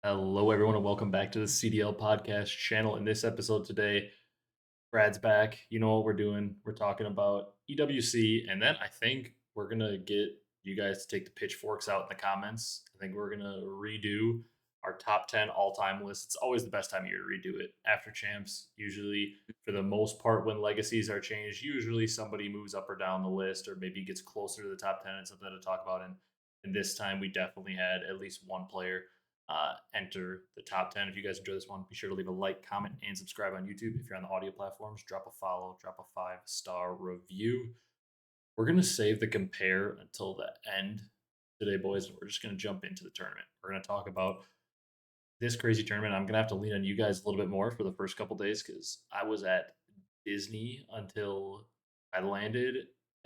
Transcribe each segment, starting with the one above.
Hello, everyone, and welcome back to the CDL podcast channel. In this episode today, Brad's back. You know what we're doing? We're talking about EWC, and then I think we're gonna get you guys to take the pitchforks out in the comments. I think we're gonna redo our top 10 all-time list. It's always the best time of year to redo it after champs. Usually, for the most part, when legacies are changed, usually somebody moves up or down the list, or maybe gets closer to the top 10 and something to talk about. And this time, we definitely had at least one player enter the top 10. If you guys enjoy this one, be sure to leave a like, comment, and subscribe on YouTube. If you're on the audio platforms, drop a follow, drop a 5-star review. We're going to save the compare until the end today, boys. We're just going to jump into the tournament. We're going to talk about this crazy tournament. I'm going to have to lean on you guys a little bit more for the first couple days because I was at Disney until I landed,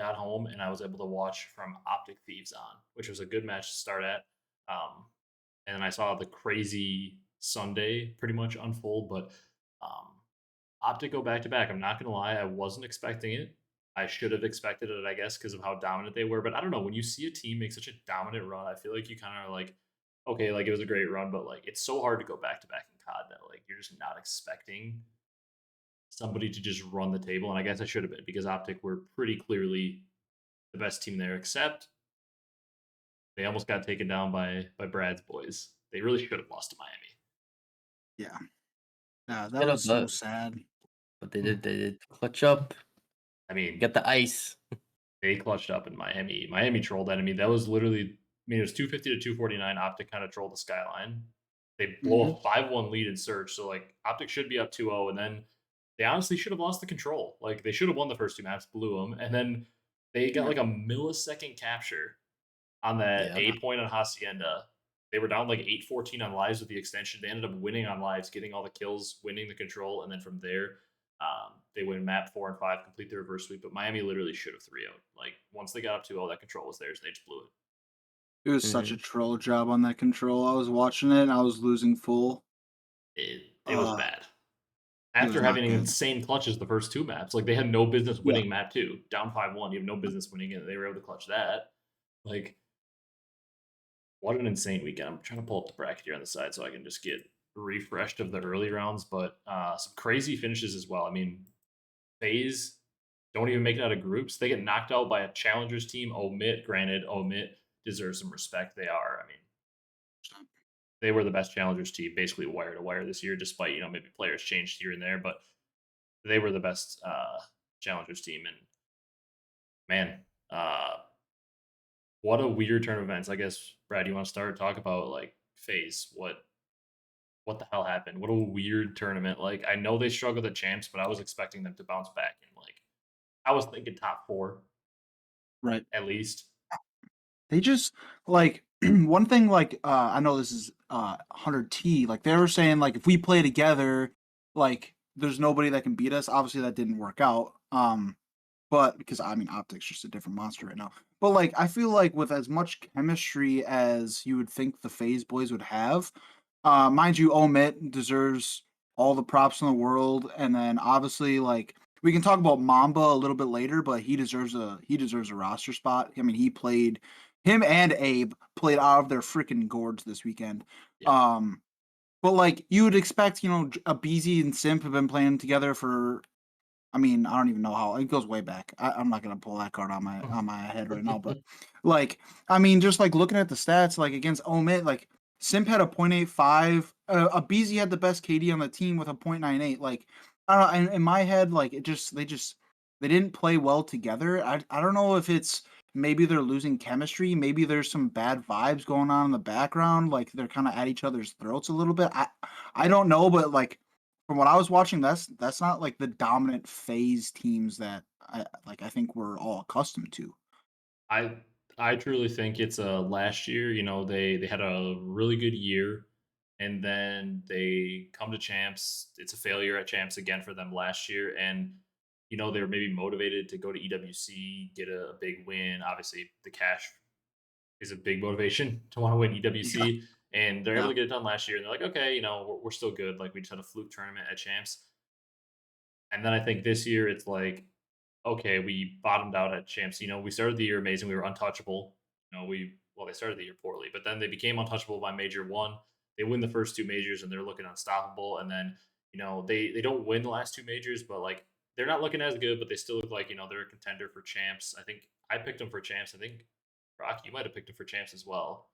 got home, and I was able to watch from Optic Thieves on, which was a good match to start at. And I saw the crazy Sunday pretty much unfold. But um, Optic go back to back. I'm not gonna lie, I wasn't expecting it. I should have expected it, I guess, because of how dominant they were. But I don't know. When you see a team make such a dominant run, I feel like you kind of are like, okay, like it was a great run, but like it's so hard to go back to back in COD that like you're just not expecting somebody to just run the table. And I guess I should have been because Optic were pretty clearly the best team there, except they almost got taken down by Brad's boys. They really should have lost to Miami. Yeah. Yeah, that Should was have, so sad. but they did clutch up. I mean, Get the ice. they clutched up in Miami. Miami trolled that. I mean, that was literally, I mean, it was 250 to 249. Optic kind of trolled the skyline. They blow Mhm. a 5-1 lead in Surge. So, like, Optic should be up 2-0. And then they honestly should have lost the control. Like, they should have won the first two maps, blew them. And then they got Yeah. like a millisecond capture on that Yeah. A point on Hacienda. They were down like 8-14 on lives with the extension. They ended up winning on lives, getting all the kills, winning the control, and then from there, they win map 4 and 5, complete the reverse sweep. But Miami literally should have 3 0. Like once they got up 2-0, that control was theirs. They just blew it. It was such a Mhm. troll job on that control. I was watching it and I was losing full. It was bad. It was After not having good. insane clutches the first two maps, like they had no business Yeah. winning map 2, down 5-1. You have no business winning it. They were able to clutch that. Like what an insane weekend. I'm trying to pull up the bracket here on the side so I can just get refreshed of the early rounds, but some crazy finishes as well. I mean, FaZe don't even make it out of groups. They get knocked out by a challengers team. Granted, Omit deserves some respect. They are. I mean, they were the best challengers team, basically wire to wire this year, despite maybe players changed here and there, but they were the best challengers team. And man, what a weird turn of events. I guess Brad, you want to start talk about like FaZe? What the hell happened? What a weird tournament. Like I know they struggled at champs, but I was expecting them to bounce back and like I was thinking top 4 Right. at least. They just like one thing I know this is 100T, like they were saying like if we play together, like there's nobody that can beat us. Obviously that didn't work out. But because I mean Optic's just a different monster right now. But like I feel like with as much chemistry as you would think the FaZe boys would have, mind you, Omit deserves all the props in the world, and then obviously like we can talk about Mamba a little bit later, but he deserves a roster spot. I mean, him and Abe played out of their freaking gourds this weekend. Yeah. But like you would expect, a BZ and Simp have been playing together for. I mean, I don't even know how it goes way back. I'm not gonna pull that card on my head right now, but like, I mean, just like looking at the stats, like against Omit, like Simp had a .85, a BZ had the best KD on the team with a .98. Like, I don't know. In my head, like they didn't play well together. I don't know if it's maybe they're losing chemistry, maybe there's some bad vibes going on in the background, like they're kind of at each other's throats a little bit. I don't know, but like from what I was watching, that's not like the dominant phase teams that I think we're all accustomed to. I I truly think it's last year, they had a really good year and then they come to champs. It's a failure at champs again for them last year and they were maybe motivated to go to EWC, get a big win. Obviously, the cash is a big motivation to want to win Yeah, EWC and they're able yeah, to get it done last year and they're like, "Okay, we're still good. Like we just had a fluke tournament at champs." And then I think this year it's like, okay, we bottomed out at champs. We started the year amazing. We were untouchable. They started the year poorly, but then they became untouchable by major one. they win the first two majors and they're looking unstoppable, and then they don't win the last two majors, but like they're not looking as good, but they still look like they're a contender for champs. I think I picked them for champs. I think Rock, you might have picked them for champs as well,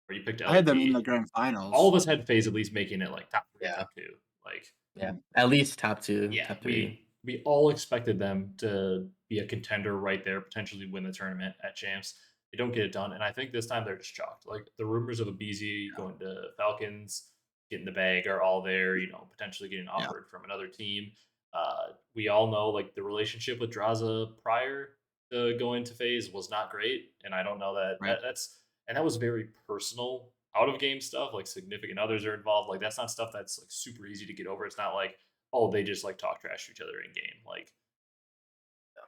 or you picked I had them in LET. the grand All of finals. us had FaZe at least making it like top three, Yeah. top two. Like Yeah. At least top two, yeah, top three. we all expected them to be a contender right there, potentially win the tournament at champs. They don't get it done, and I think this time they're just shocked. Like the rumors of a BZ going to Falcons, getting the bag are all there. Potentially getting Yeah. offered from another team. We all know like the relationship with Draza prior to going to FaZe was not great, and I don't know Right. that was very personal out of game stuff. Like significant others are involved. Like that's not stuff that's like super easy to get over. It's not like oh they just like talk trash to each other in game. Like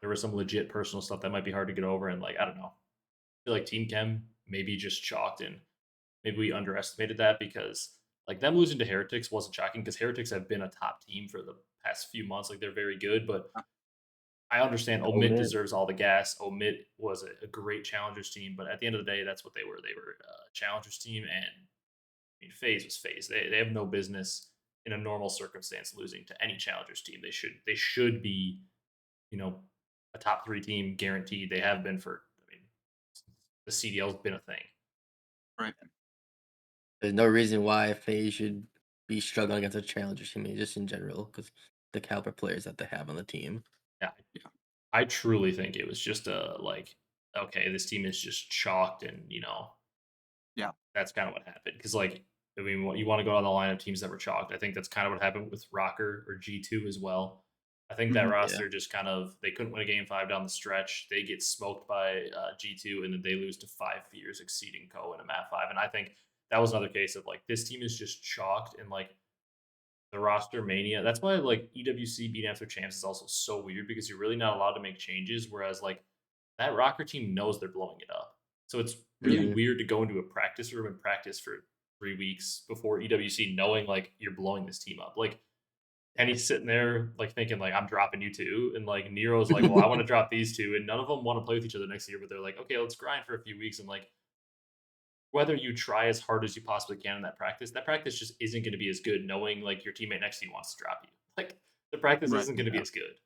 there was some legit personal stuff that might be hard to get over, and like I don't know. I feel like Team Chem maybe just chalked, and maybe we underestimated that because like them losing to Heretics wasn't shocking because Heretics have been a top team for the past few months. Like they're very good, but I understand Omit Omit. deserves all the gas. Omit was a great challengers team, but at the end of the day, that's what they were. They were a challengers team, and I mean, FaZe was FaZe. They have no business in a normal circumstance losing to any challengers team. They should be, you know, a top three team guaranteed. They have been for. I mean, the CDL's been a thing. Right. There's no reason why FaZe should be struggling against a challenger team, just in general, because the caliber players that they have on the team. Yeah, I truly think it was just a like, okay, this team is just chalked, and Yeah. that's kind of what happened. Because like, I mean, what you want to go on the line of teams that were chalked. I think that's kind of what happened with Rocker or G2 as well. I think that Mhm. roster just kind of they couldn't win a game 5 down the stretch. They get smoked by G2, and then they lose to 5 fears exceeding Co in a map 5. And I think that was another case of like this team is just chalked, and like the roster mania. That's why like EWC beating after champs is also so weird because you're really not allowed to make changes. Whereas like that Rocker team knows they're blowing it up. So it's really Mhm. weird to go into a practice room and practice for 3 weeks before EWC knowing like you're blowing this team up. Like and he's sitting there like thinking like I'm dropping you two, and like Nero's like, well, I want to drop these two, and none of them want to play with each other next year, but they're like, okay, let's grind for a few weeks, and like whether you try as hard as you possibly can in that practice just isn't going to be as good knowing like your teammate next to you wants to drop you. Like the practice Right. isn't going to be Yeah. as good.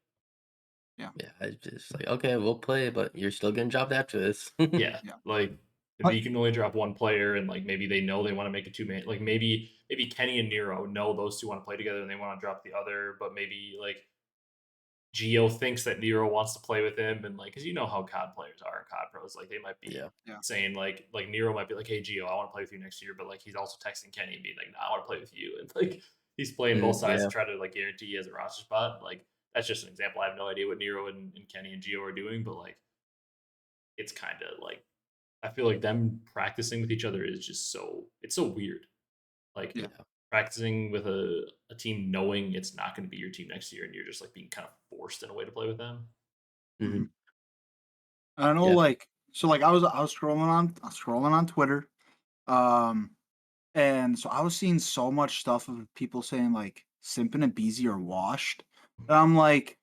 Yeah, it's just like, okay, we'll play, but you're still getting dropped after this. Yeah. Yeah. Like But you can only drop one player, and like maybe they know they want to make a two-man. Like maybe Kenny and Nero know those two want to play together and they want to drop the other, but maybe like Geo thinks that Nero wants to play with him, and like, because you know how COD players are, COD pros, like they might be Yeah. Yeah. saying like Nero might be like, "Hey Geo, I want to play with you next year," but like he's also texting Kenny and being like, "Nah, I want to play with you," and like he's playing both sides Yeah. to try to like guarantee he has a roster spot. Like that's just an example. I have no idea what Nero and Kenny and Geo are doing, but like it's kind of like I feel like them practicing with each other is just it's so weird. Like Yeah. practicing with a team knowing it's not going to be your team next year, and you're just like being kind of forced in a way to play with them. Mhm. I know, Yeah. like, so, like, I was scrolling on Twitter, um, and so I was seeing so much stuff of people saying like Simpin and BZ are washed, and I'm like,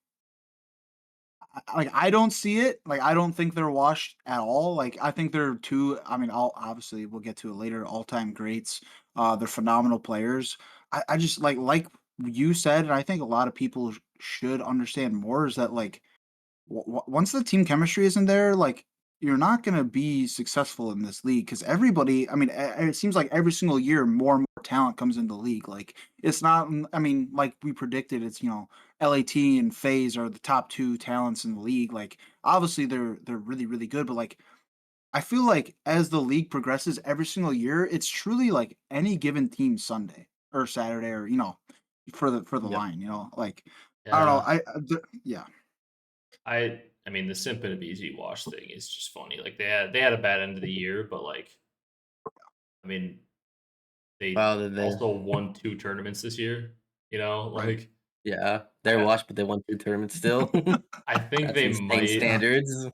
I don't see it. Like, I don't think they're washed at all. Like, I think they're two. I mean, all obviously we'll get to it later. All-time greats. They're phenomenal players. I just like you said, and I think a lot of people should understand more is that like once the team chemistry isn't there, like you're not going to be successful in this league because everybody, I mean, it seems like every single year more and more talent comes into the league. Like it's not, I mean, like we predicted, it's LAT and FaZe are the top two talents in the league. Like obviously they're really really good, but like I feel like as the league progresses every single year, it's truly like any given team Sunday or Saturday or for the Yep. line. Like I don't know, Yeah, yeah. I mean the Simp and BZ wash thing is just funny. Like they had a bad end of the year, but like I mean they Wow, then also won 2 tournaments this year. Right. Like yeah, they're I, washed, but they won 2 tournaments still. I think That's they insane might. standards.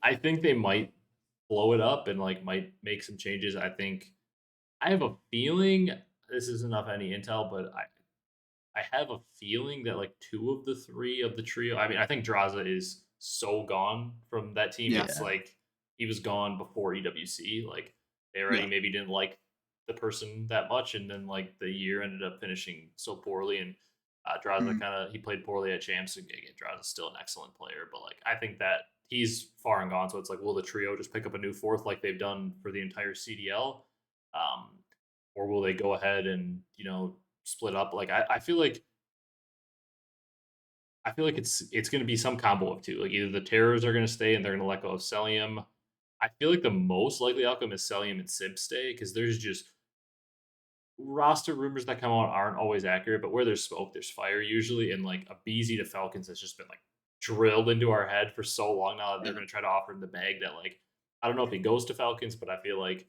I think they might blow it up and like might make some changes. I have a feeling this isn't enough any intel, but I have a feeling that like 2 of the 3 of the trio. I mean, I think Draza is so gone from that team. Yeah. It's Yeah. like he was gone before EWC. Like they already Yeah. maybe didn't like the person that much, and then like the year ended up finishing so poorly, and Draza Mhm. kind of he played poorly at champs. And again, Draza's still an excellent player, but like I think that he's far and gone. So it's like, will the trio just pick up a new fourth like they've done for the entire CDL, um, or will they go ahead and split up? Like I feel like it's going to be some combo of two. Like either the terrors are going to stay and they're going to let go of Celium. I feel like the most likely outcome is Celium and Simp stay because there's just roster rumors that come out aren't always accurate, but where there's smoke, there's fire usually. And like a BZ to Falcons has just been like drilled into our head for so long now that they're Yeah. going to try to offer him the bag that like I don't know if he goes to Falcons, but I feel like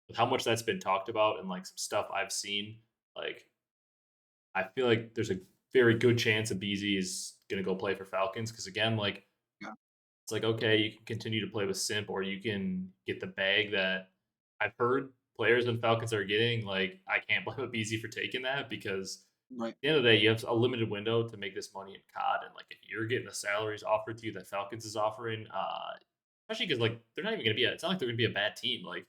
with how much that's been talked about and like some stuff I've seen, like I feel like there's a very good chance that BZ is going to go play for Falcons because again, like Yeah. it's like okay, you can continue to play with Simp or you can get the bag that I've heard players and Falcons are getting. Like I can't blame a BZ for taking that because Right. at the end of the day, you have a limited window to make this money in COD, and like if you're getting the salaries offered to you that Falcons is offering, especially because like they're not even going to be. It's not like they're going to be a bad team. Like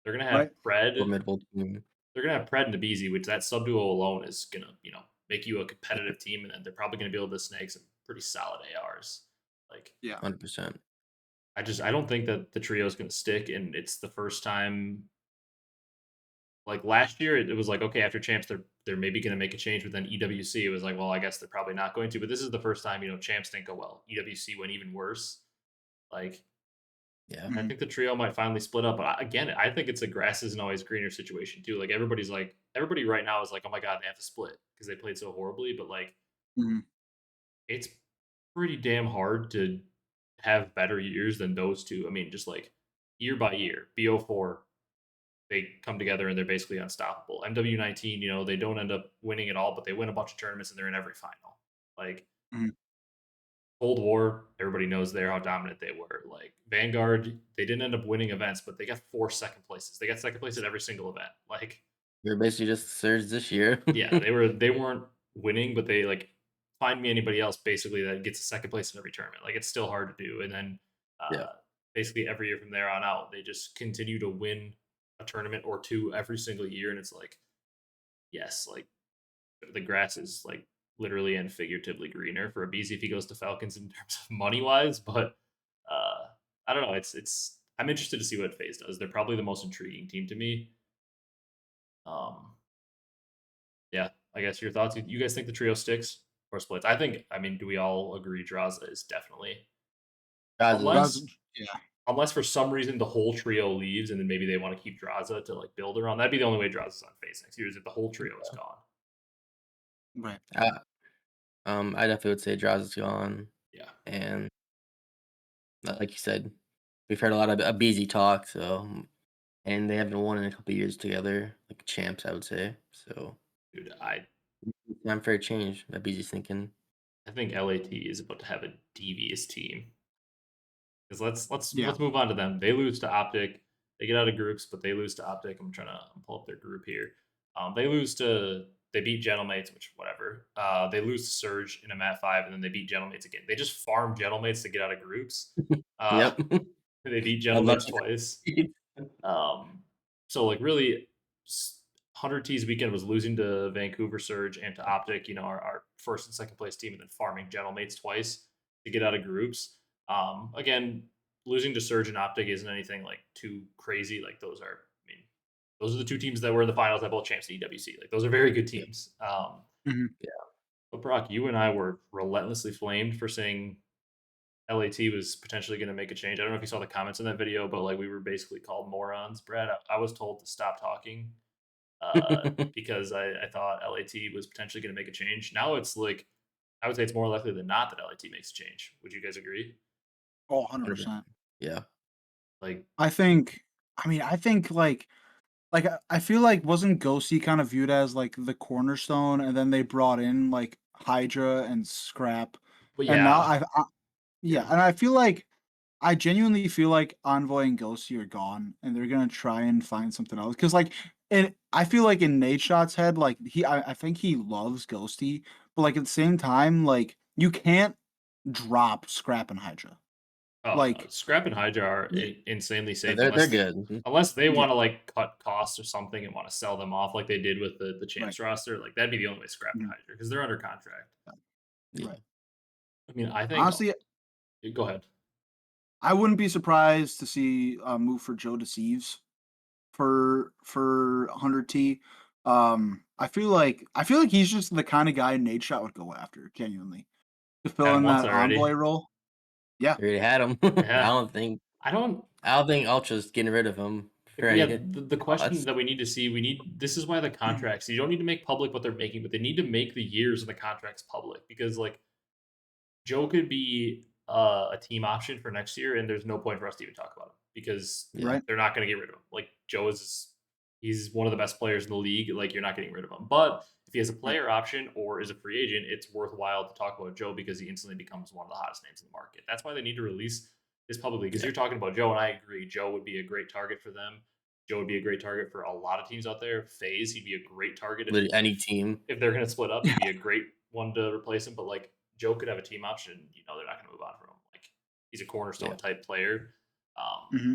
they're going to have Right. Pred, Formidable team. they're gonna have Pred and Abizi, which that sub duo alone is gonna, make you a competitive team, and then they're probably gonna be able to snag some pretty solid ARs. Like, Yeah. 100%. I don't think that the trio is gonna stick, and it's the first time. Like last year, it was like okay, after champs, they're maybe gonna make a change, but then EWC, it was like, well, I guess they're probably not going to. But this is the first time, champs didn't go well. EWC went even worse. Like, Yeah. I Mhm. think the trio might finally split up. But again, I think it's a grass isn't always greener situation too. Like everybody right now is like, oh my god, they have to split because they played so horribly. But like, Mhm. it's pretty damn hard to have better years than those two. I mean, just like year by year, BO4 they come together and they're basically unstoppable. MW19, they don't end up winning it all, but they win a bunch of tournaments and they're in every final. Like Mhm. Cold War, everybody knows there how dominant they were. Like Vanguard, they didn't end up winning events, but they got 4 second places. They got second place at every single event. Like, You're basically just Surge this year. yeah, they weren't winning, but they like find me anybody else basically that gets a second place in every tournament. Like it's still hard to do. And then Yeah. basically every year from there on out, they just continue to win a tournament or two every single year. And it's like, yes, like the grass is like literally and figuratively greener for a BZ if he goes to Falcons in terms of money wise. But I don't know. I'm interested to see what FaZe does. They're probably the most intriguing team to me. Um, yeah, I guess your thoughts. You guys think the trio sticks or splits? I mean, do we all agree Draza is definitely Guys, That's, unless yeah. unless for some reason the whole trio leaves and then maybe they want to keep Draza to like build around. That'd be the only way Draza's on FaZe next year is if the whole trio is gone. Right. I definitely would say Draws is gone, Yeah. and like you said, we've heard a lot of BZ talk, so and they haven't won in a couple years together, like champs, I would say. So Dude, time for a change. That BZ's thinking. I think LAT is about to have a devious team. Because Yeah. let's move on to them. They lose to Optic. They get out of groups, but they lose to Optic. I'm trying to pull up their group here. They beat Gentlemates, which whatever. They lose to Surge in a Mat 5, and then they beat Gentlemates again. They just farm Gentlemates to get out of groups. Uh, Yep. they beat I love Gentlemates twice. So like really, 100 T's weekend was losing to Vancouver Surge and to Optic. Our first and second place team, and then farming Gentlemates twice to get out of groups. Again, losing to Surge and Optic isn't anything like too crazy. Like those are the two teams that were in the finals at both champs at EWC. Like those are very good teams. Mhm. But Brock, you and I were relentlessly flamed for saying LAT was potentially going to make a change. I don't know if you saw the comments in that video, but like we were basically called morons. Brad, I was told to stop talking because I thought LAT was potentially going to make a change. Now it's like I would say it's more likely than not that LAT makes a change. Would you guys agree? Oh, 100%. Yeah. Like, I think I feel like wasn't Ghosty kind of viewed as like the cornerstone, and then they brought in like Hydra and Scrap, but and now yeah, yeah, yeah, and I genuinely feel like Envoy and Ghosty are gone, and they're gonna try and find something else. Because and I feel like in Nate Shot's head, like I think he loves Ghosty, but like at the same time, like you can't drop Scrap and Hydra. Oh, no, Like, Scrap and Hydra are y- insanely safe They're good. unless they yeah, want to like cut costs or something and want to sell them off like they did with the right, champs roster. Like that'd be the only way Scrap and mhm, Hydra because they're under contract. Yeah. right. I mean, I think. Honestly, Go ahead. I wouldn't be surprised to see a move for Joe Deceives for 100T. I feel like he's just the kind of guy Nate Shot would go after, genuinely, to fill Had him in once that envoy already. role. Yeah, We already had him. Yeah, I don't. I don't think Ultra's getting rid of him for Yeah, any the question cost. that we need to see, this is why the contracts. You don't need to make public what they're making, but they need to make the years of the contracts public because like Joe could be a team option for next year, and there's no point for us to even talk about him because Yeah. right. they're not going to get rid of him. Like Joe is, he's one of the best players in the league. Like you're not getting rid of him. But if he has a Right. player option or is a free agent, it's worthwhile to talk about Joe because he instantly becomes one of the hottest names in the market. That's why they need to release this publicly because Yeah. you're talking about Joe, and I agree. Joe would be a great target for them. Joe would be a great target for a lot of teams out there. FaZe, he'd be a great target Literally any team. if they're going to split up. He'd be a great one to replace him. But like Joe could have a team option. You know, they're not going to move on from him. Like he's a cornerstone Yeah. type player. hmm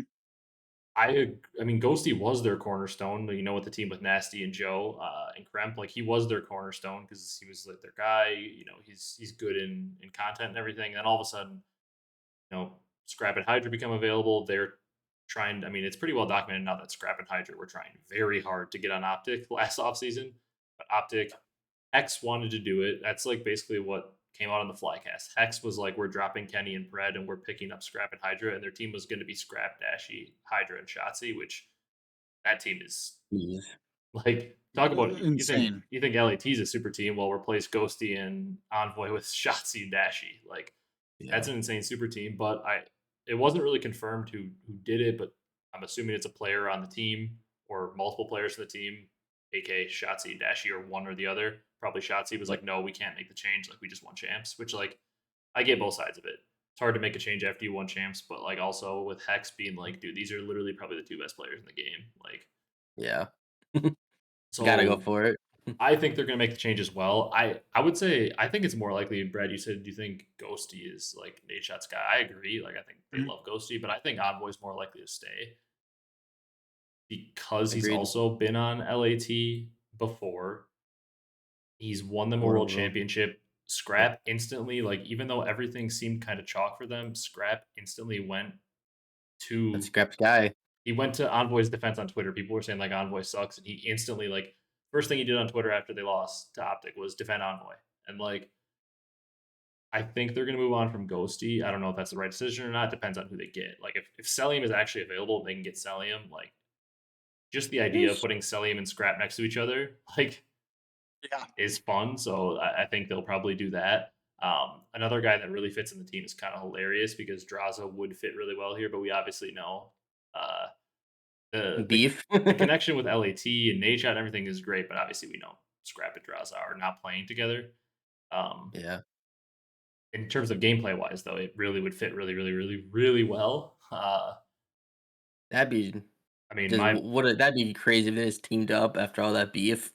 I mean, Ghosty was their cornerstone. You know, with the team with Nasty and Joe and Kremp, like he was their cornerstone because he was like their guy. You know, he's good in content and everything. And then all of a sudden, you know, Scrap and Hydra become available. They're trying. I mean, it's pretty well documented now that Scrap and Hydra were trying very hard to get on Optic last offseason. But Optic Hecz wanted to do it. That's like basically what came out on the Flycast. Hecz was like, we're dropping Kenny and Bread and we're picking up Scrap and Hydra, and their team was going to be Scrap, Dashy, Hydra, and shottzyy, which that team is Jeez. like talk about Insane. you think LAT's a super team, well replace Ghosty and Envoy with shottzyy and Dashy. Like that's Yeah. an insane super team. But it wasn't really confirmed who did it, but I'm assuming it's a player on the team or multiple players on the team, aka shottzyy and Dashy, or one or the other. Probably shottzyy was Yep. like, no, we can't make the change. Like we just won champs, which like I get both sides of it. It's hard to make a change after you won champs, but like also with Hecz being like, dude, these are literally probably the two best players in the game. Like Yeah. Gotta go so for it. I think they're going to make the change as well. I would say I think it's more likely. Brad, you said do you think Ghosty is like Nate Shot's guy? I agree. Like I think they Mhm. love Ghosty, but I think Envoy's more likely to stay because he's Agreed. also been on LAT before. He's won them a world Horrible. championship. Scrap instantly, like even though everything seemed kind of chalk for them, Scrap instantly went That's to Scrap's guy. he went to Envoy's defense on Twitter. People were saying like Envoy sucks, and he instantly like first thing he did on Twitter after they lost to Optic was defend Envoy. And like I think they're gonna move on from Ghosty. I don't know if that's the right decision or not. Depends on who they get. Like if Celium is actually available, and they can get Celium. Like just the idea of Yes. putting Celium and Scrap next to each other, like Yeah. is fun. So I think they'll probably do that. Another guy that really fits in the team is kind of hilarious because Draza would fit really well here, but we obviously know uh, Beef. the connection with LAT and Nate and everything is great, but obviously we know Scrap and Draza are not playing together. Um, Yeah. in terms of gameplay wise, though, it really would fit really, really, really, really well. That'd be I mean, just my that'd be crazy if they just teamed up after all that beef.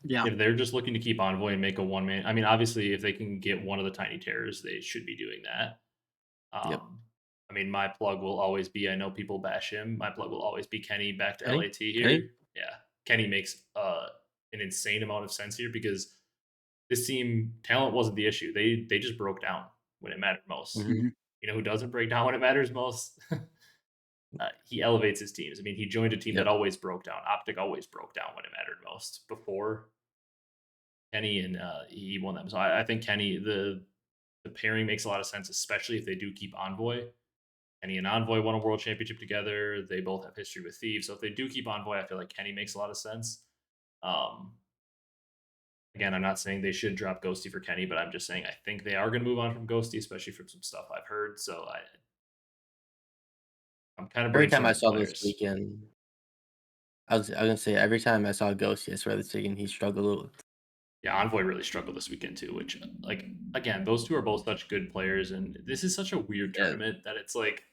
Yeah. if they're just looking to keep Envoy and make a one man, I mean, obviously, if they can get one of the tiny terrors, they should be doing that. Yep. I mean, my plug will always be. I know people bash him. My plug will always be Kenny back to Kenny? LAT here. Kenny? Yeah, Kenny makes an insane amount of sense here because this team talent wasn't the issue. They just broke down when it mattered most. Mhm. Mhm. You know who doesn't break down when it matters most? He elevates his teams. I mean, he joined a team Yep. that always broke down. Optic always broke down when it mattered most before Kenny, and he won them. So I think Kenny, the pairing makes a lot of sense, especially if they do keep Envoy. Kenny and Envoy won a world championship together. They both have history with Thieves. So if they do keep Envoy, I feel like Kenny makes a lot of sense. Um, again, I'm not saying they should drop Ghosty for Kenny, but I'm just saying I think they are going to move on from Ghosty, especially from some stuff I've heard. So I'm kind of Every time I brainstorming saw this players. weekend, I was gonna say every time I saw Ghost, I swear this weekend he struggled a little. Yeah, Envoy really struggled this weekend too, which like again, those two are both such good players, and this is such a weird Yeah. tournament that it's like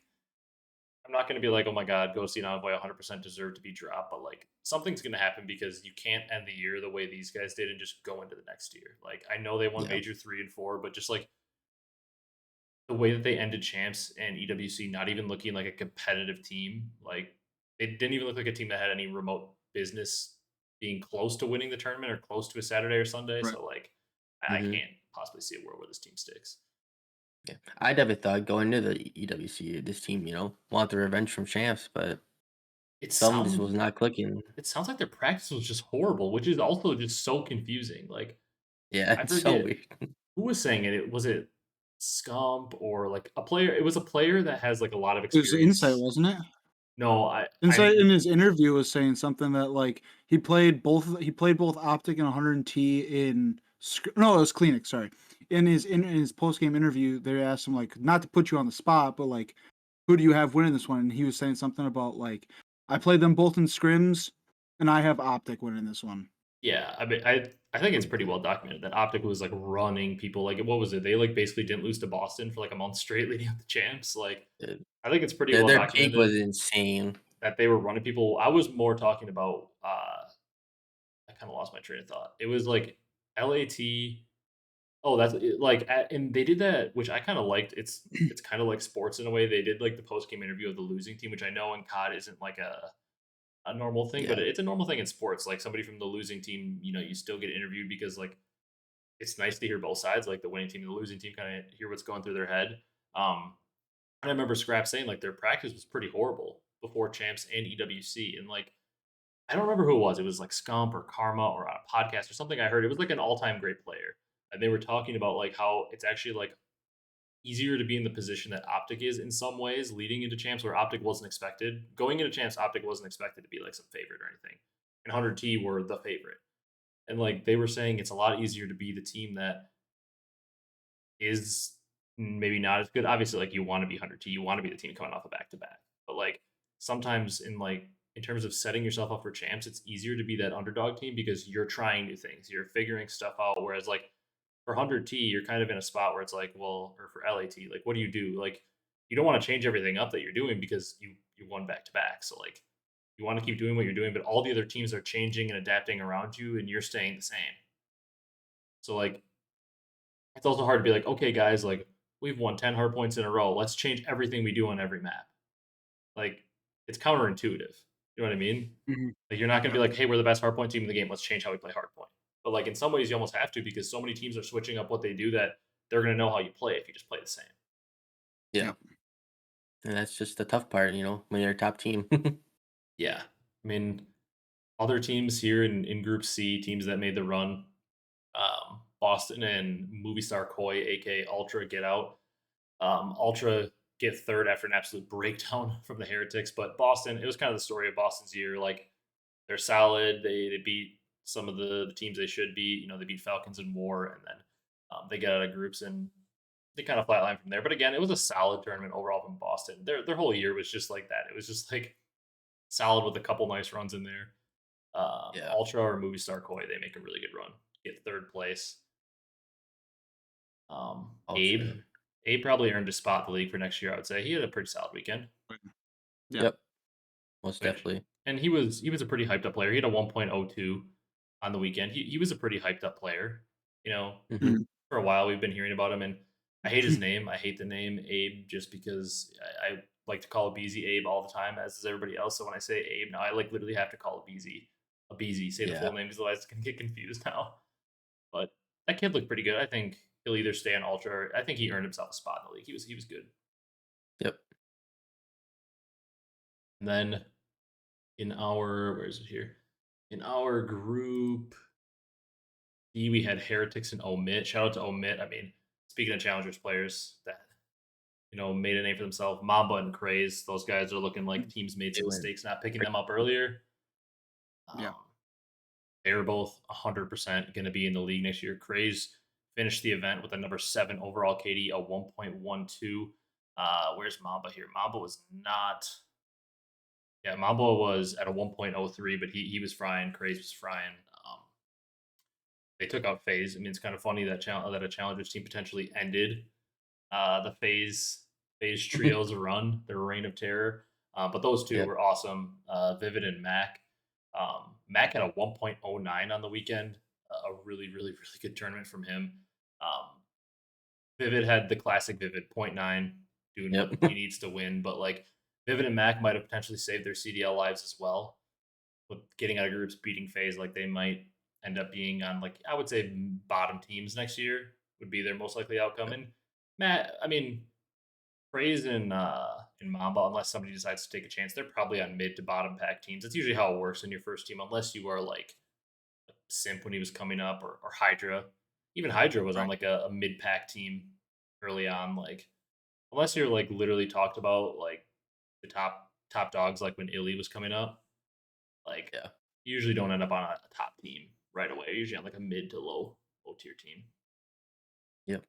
I'm not going to be like, oh my god, Ghosty and Envoy 100% deserve to be dropped, but like something's going to happen because you can't end the year the way these guys did and just go into the next year. Like I know they won Yeah. Major 3 and 4, but just like the way that they ended champs and EWC not even looking like a competitive team, like they didn't even look like a team that had any remote business being close to winning the tournament or close to a Saturday or Sunday. Right. So like I Hmm. can't possibly see a world where this team sticks. Yeah, I never thought going into the EWC, this team, want the revenge from champs, but It some just sounds was not clicking. it sounds like their practice was just horrible, which is also just so confusing. Like Yeah, I it's so forget weird. who was saying it. Was it Scump or like a player? It was a player that has like a lot of It was Insight, experience. wasn't it? No, I Insight I'm in his interview was saying something that like he played both Optic and 100T no, it was Clinic, sorry. In his post game interview, they asked him like not to put you on the spot, but like who do you have winning this one? And he was saying something about like I played them both in scrims and I have Optic winning this one. yeah. I mean, I think it's pretty well documented that Optic was like running people. Like what was it? They like basically didn't lose to Boston for like a month straight leading up to champs. Like Uh, I think it's pretty Their well their peak was documented insane. that they were running people. I was more talking about. I kind of lost my train of thought. It was like LAT. Oh, that's like, and they did that, which I kind of liked. It's kind of like sports in a way. They did like the post game interview of the losing team, which I know in COD isn't like a normal thing, but Yeah, it's a normal thing in sports. Like somebody from the losing team, you still get interviewed because like it's nice to hear both sides, like the winning team and the losing team, kind of hear what's going through their head. I remember Scrap saying like their practice was pretty horrible before champs and EWC, and like I don't remember who it was. It was like Scump or Karma or on a podcast or something I heard. It was like an all-time great player. And they were talking about like how it's actually like easier to be in the position that Optic is in some ways leading into champs where Optic wasn't expected. Going into champs, Optic wasn't expected to be like some favorite or anything. And 100T were the favorite. And like they were saying it's a lot easier to be the team that is maybe not as good. Obviously, like you want to be 100T, you want to be the team coming off a back to back. But like sometimes in terms of setting yourself up for champs, it's easier to be that underdog team because you're trying new things, you're figuring stuff out. Whereas like for 100T, you're kind of in a spot where it's like, well, or for LAT, like what do you do? Like you don't want to change everything up that you're doing because you won back to back. So like you want to keep doing what you're doing, but all the other teams are changing and adapting around you, and you're staying the same. So like it's also hard to be like, okay, guys, like we've won 10 hard points in a row. Let's change everything we do on every map. Like it's counterintuitive. You know what I mean? Mhm. Like you're not gonna be Yep. like, hey, we're the best hardpoint team in the game. Let's change how we play hardpoint. But like in some ways, you almost have to because so many teams are switching up what they do that they're gonna know how you play if you just play the same. yeah, Yep. and that's just the tough part, when you're a top team. Yeah, I mean, other teams here in Group C, teams that made the run, Boston and Movie Star Koi, aka Ultra, get out. Ultra get third after an absolute breakdown from the Heretics. But Boston, it was kind of the story of Boston's year. Like they're solid. They beat some of the teams they should beat. They beat Falcons in War, and then they get out of groups and they kind of flatline from there. But again, it was a solid tournament overall from Boston. Their whole year was just like that. It was just like solid with a couple nice runs in there. Yeah, Ultra or Movie Star Koi, they make a really good run, get third place. Abe, ultra. Abe probably earned a spot in the league for next year. I would say he had a pretty solid weekend. Yep. Yep, most Which definitely. and he was a pretty hyped up player. He had a 1.02 on the weekend. He was a pretty hyped up player. You know, Hmm. Mhm. for a while we've been hearing about him, and I hate his name. I hate the name Abe just because I like to call BZ Abe all the time, as does everybody else. So when I say Abe now, I like literally have to call it BZ a BZ. Say the Yeah, full name because otherwise it's gonna get confused now. But that kid looked pretty good. I think he'll either stay on Ultra. Or I think he earned himself a spot in the league. He was good. yep. And then in our where is it here? In our group D, we had Heretics and Omit. Shout out to Omit. I mean, speaking of challengers players that made a name for themselves, Mamba and Craze. Those guys are looking like teams made They some went. mistakes not picking them up earlier. Yeah. Um, they were both 100% going to be in the league next year. Craze finished the event with a number 7 overall KD, a 1.12. Where's Mamba here? Mamba was not. Yeah, Mamba was at a 1.03, but he was frying. Craze was frying. They took out Phase. I mean, it's kind of funny that a challengers team potentially ended the Phase trios run, their reign of terror. But those two Yep. were awesome. Vivid and Mac. Mac had a 1.09 on the weekend. A really, really, really good tournament from him. Um, Vivid had the classic Vivid .9 doing Yep. what he needs to win, but like Vivid and Mac might have potentially saved their CDL lives as well with getting out of groups, beating phase. Like they might end up being on like I would say bottom teams next year would be their most likely outcome. Yep. And Matt, I mean, Praise in Mamba, unless somebody decides to take a chance, they're probably on mid to bottom pack teams. That's usually how it works in your first team, unless you are like Simp when he was coming up, or Hydra. Even Hydra was on Right. like a mid pack team early on. Like unless you're like literally talked about like the top dogs, like when illey was coming up, like Yeah. you usually don't end up on a top team right away. You're usually on like a mid to low tier team. Yep.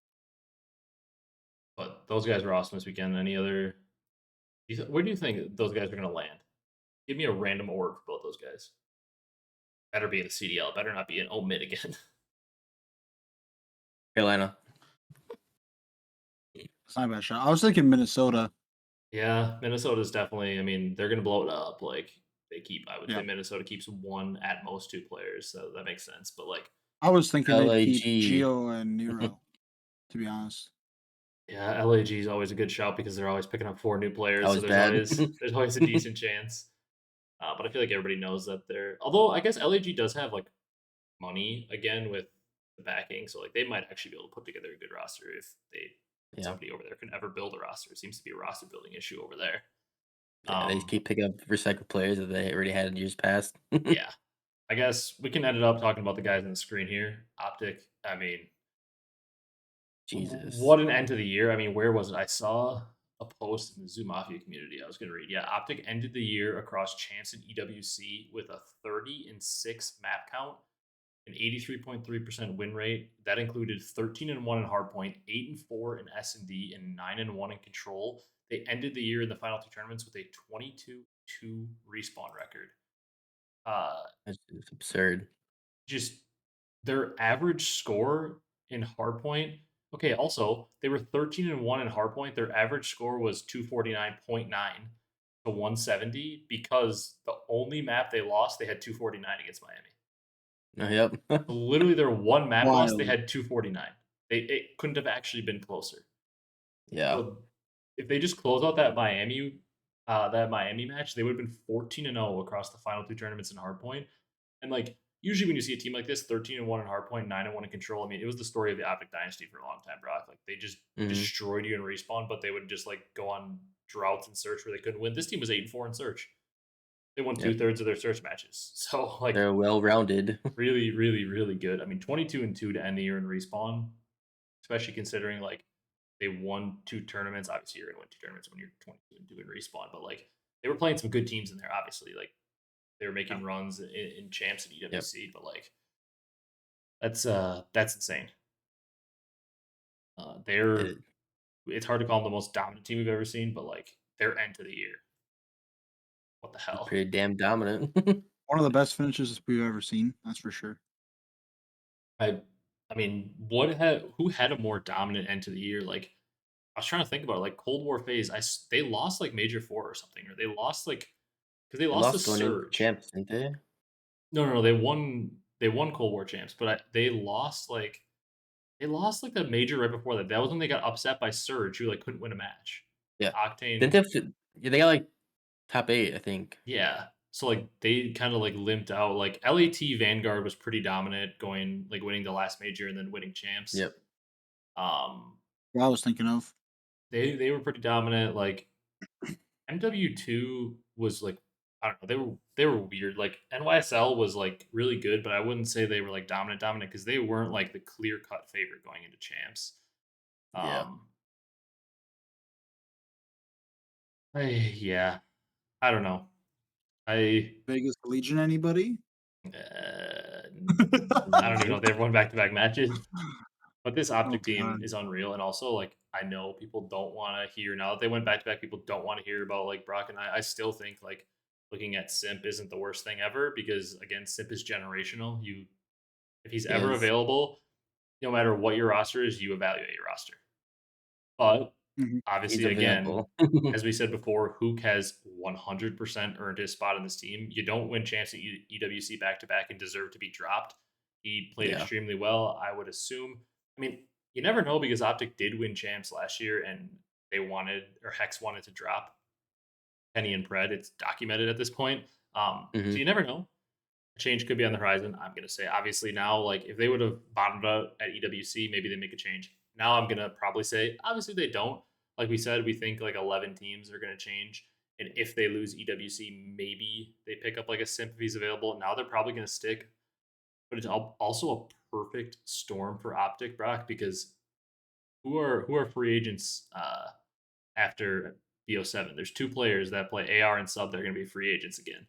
But those guys were awesome this weekend. Any other? Where do you think those guys are going to land? Give me a random org for both those guys. Better be in the CDL. Better not be in mid again. Carolina. It's not a bad shot. I was thinking Minnesota. Yeah, Minnesota's definitely. I mean, they're going to blow it up. Like they keep. I would say Yeah. Minnesota keeps one at most two players, so that makes sense. But like, I was thinking they'd keep LAG. Geo and Nero, to be honest. yeah, LAG is always a good shout because they're always picking up 4 new players. That So was there's bad. always a decent chance. But I feel like everybody knows that they're. Although I guess LAG does have like money again with the backing, so like they might actually be able to put together a good roster if Yeah. somebody over there can ever build a roster. It seems to be a roster building issue over there. Yeah, they keep picking up recycled players that they already had in years past. Yeah, I guess we can end it up talking about the guys on the screen here. Optic. I mean, Jesus. what an end to the year. I mean, where was it? I saw a post in the Zoo Mafia community I was going to read. Yeah, Optic ended the year across champs and EWC with a 30-6 map count, an 83.3% win rate. That included 13-1 in Hardpoint, 8-4 in S&D, and 9-1 in Control. They ended the year in the final 2 tournaments with a 22-2 respawn record. That's just absurd. Just their average score in Hardpoint. Okay, also they were 13-1 in Hardpoint. Their average score was 249.9 to 170 because the only map they lost, they had 249 against Miami. Yep. So literally, their one map loss, they Wild. had 249. It couldn't have actually been closer. Yeah. So if they just close out that Miami match, they would have been 14-0 across the final 2 tournaments in Hardpoint. And like usually when you see a team like this, 13-1 in Hardpoint, 9-1 in Control. I mean, it was the story of the Optic Dynasty for a long time, Brock. Like they just destroyed you in Respawn, but they would just like go on droughts and Search where they couldn't win. This team was 8-4 in Search. They won Yep. 2/3 of their Search matches. So like They're well rounded. really, really, really good. I mean, 22-2 to end the year in Respawn, especially considering like they won 2 tournaments. Obviously, you're gonna win 2 tournaments when you're 22-2 in Respawn, but like they were playing some good teams in there. Obviously, like they were making runs in champs and EWC, but like that's insane. They're it's hard to call them the most dominant team we've ever seen, but like their end to the year. What the hell? Pretty damn dominant. One of the best finishes we've ever seen. That's for sure. I mean, who had a more dominant end to the year? Like I was trying to think about it, like Cold War phase. They lost like Major 4 or something, or they lost like because they They lost to lost going into Surge. champs, didn't they? No, they won. They won Cold War champs, but they lost like the major right before that. That was when they got upset by Surge, who like couldn't win a match. Yeah. Octane. Didn't they have yeah, they got like top 8, I think. Yeah. So like they kind of like limped out. Like LAT Vanguard was pretty dominant, going like winning the last major and then winning champs. Yep. What I was thinking of. They were pretty dominant. Like MW2 was like I don't know, they were weird. Like NYSL was like really good, but I wouldn't say they were like dominant because they weren't like the clear cut favorite going into champs. Yeah. Yeah, I don't know. I Vegas Legion, anybody? I don't even know if they've won back-to-back matches. But this Optic team God. is unreal, and also like I know people don't want to hear now that they went back-to-back. People don't want to hear about like Brock and I. I still think like looking at Simp isn't the worst thing ever because again, Simp is generational. If he's ever Yes. available, no matter what your roster is, you evaluate your roster. But obviously, He's again, available. as we said before, Huke has 100% earned his spot in this team. You don't win champs at EWC back to back and deserve to be dropped. He played extremely well, I would assume. I mean, you never know because Optic did win champs last year, and they wanted or Hecz wanted to drop Penny and Pred. It's documented at this point. So Hmm. you never know. A change could be on the horizon. I'm gonna say obviously now, like if they would have bottomed out at EWC, maybe they make a change. Now I'm gonna probably say obviously they don't. Like we said, we think like 11 teams are gonna change. And if they lose EWC, maybe they pick up like a simp if he's available. Now they're probably gonna stick, but it's also a perfect storm for Optic, Brock, because who are free agents after BO7? There's two players that play AR and sub that are going to be free agents again.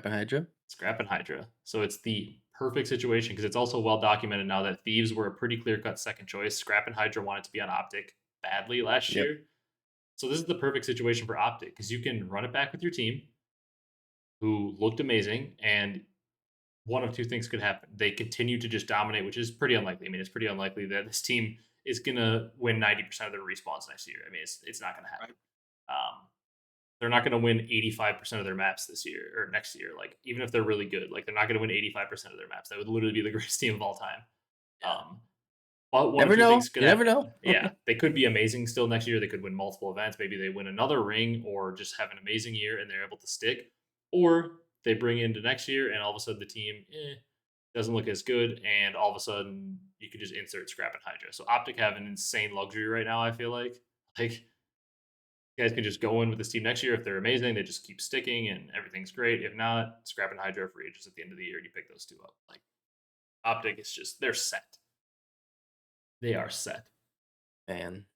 Hydra. Scrap and Hydra. So it's the perfect situation because it's also well documented now that Thieves were a pretty clear cut second choice. Scrap and Hydra wanted to be on Optic badly last Yep. year. So this is the perfect situation for Optic because you can run it back with your team who looked amazing, and one of two things could happen. They continue to just dominate, which is pretty unlikely. I mean, it's pretty unlikely that this team is gonna win 90% of their respawns next year. I mean, it's not gonna happen. They're not gonna win 85% of their maps this year or next year. Like, even if they're really good, like they're not gonna win 85% of their maps. That would literally be the greatest team of all time. Yeah. But one of Never two know. things could You never happen. know. Yeah, they could be amazing still next year. They could win multiple events. Maybe they win another ring or just have an amazing year and they're able to stick. Or they bring into next year and all of a sudden the team doesn't look as good, and all of a sudden you could just insert Scrap and Hydra. So Optic have an insane luxury right now. I feel like you guys can just go in with this team next year. If they're amazing, they just keep sticking and everything's great. If not, Scrap and Hydra are free agents at the end of the year, and you pick those two up. Like Optic is just they're set. They are set. Man.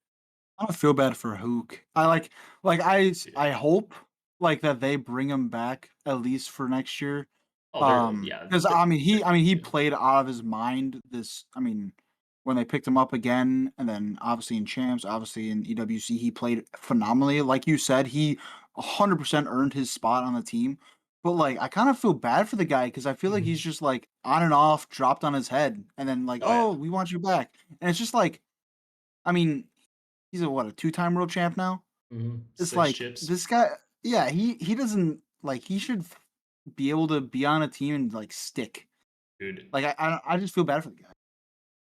I don't feel bad for Huke. I hope like that they bring him back at least for next year. Oh, they're yeah. Because he Yeah. played out of his mind this. When they picked him up again, and then obviously in champs, obviously in EWC, he played phenomenally. Like you said, he 100% earned his spot on the team. But like, I kind of feel bad for the guy because I feel like he's Mhm. just like on and off, dropped on his head, and then like, Oh yeah. oh, we want you back, and it's just like, I mean, he's a two-time world champ now. It's 6 like chips, this guy, yeah, he doesn't like he should be able to be on a team and like stick. dude. Like I just feel bad for the guy.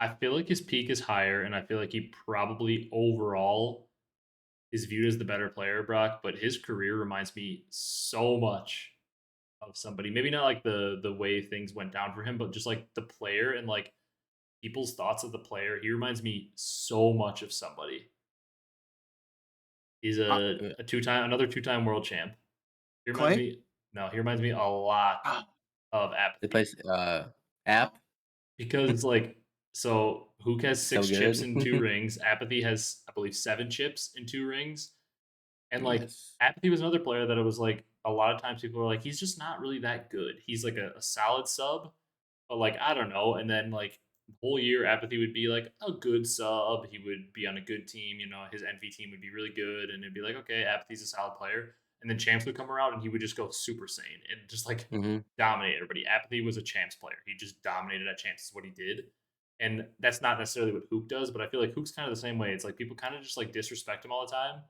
I feel like his peak is higher, and I feel like he probably overall is viewed as the better player, Brock. But his career reminds me so much of somebody. Maybe not like the way things went down for him, but just like the player and like people's thoughts of the player. He reminds me so much of somebody. He's Uh, a another two-time world champ. He reminds Clay, me no, he reminds me a lot Ah, of They Apathy. play app. Because it's like so Hook has So 6 chips good. in 2 rings. Apathy has, I believe, 7 chips in 2 rings. And like Yes. Apathy was another player that it was like a lot of times people were like, he's just not really that good. He's like a solid sub, but like I don't know. And then like the whole year Apathy would be like a good sub. He would be on a good team, his NV team would be really good, and it'd be like, okay, Apathy's a solid player. And then champs would come around and he would just go super sane and just like Hmm. dominate everybody. Apathy was a champs player. He just dominated at champs, is what he did. And that's not necessarily what Hook does, but I feel like Hook's kind of the same way. It's like people kind of just like disrespect him all the time.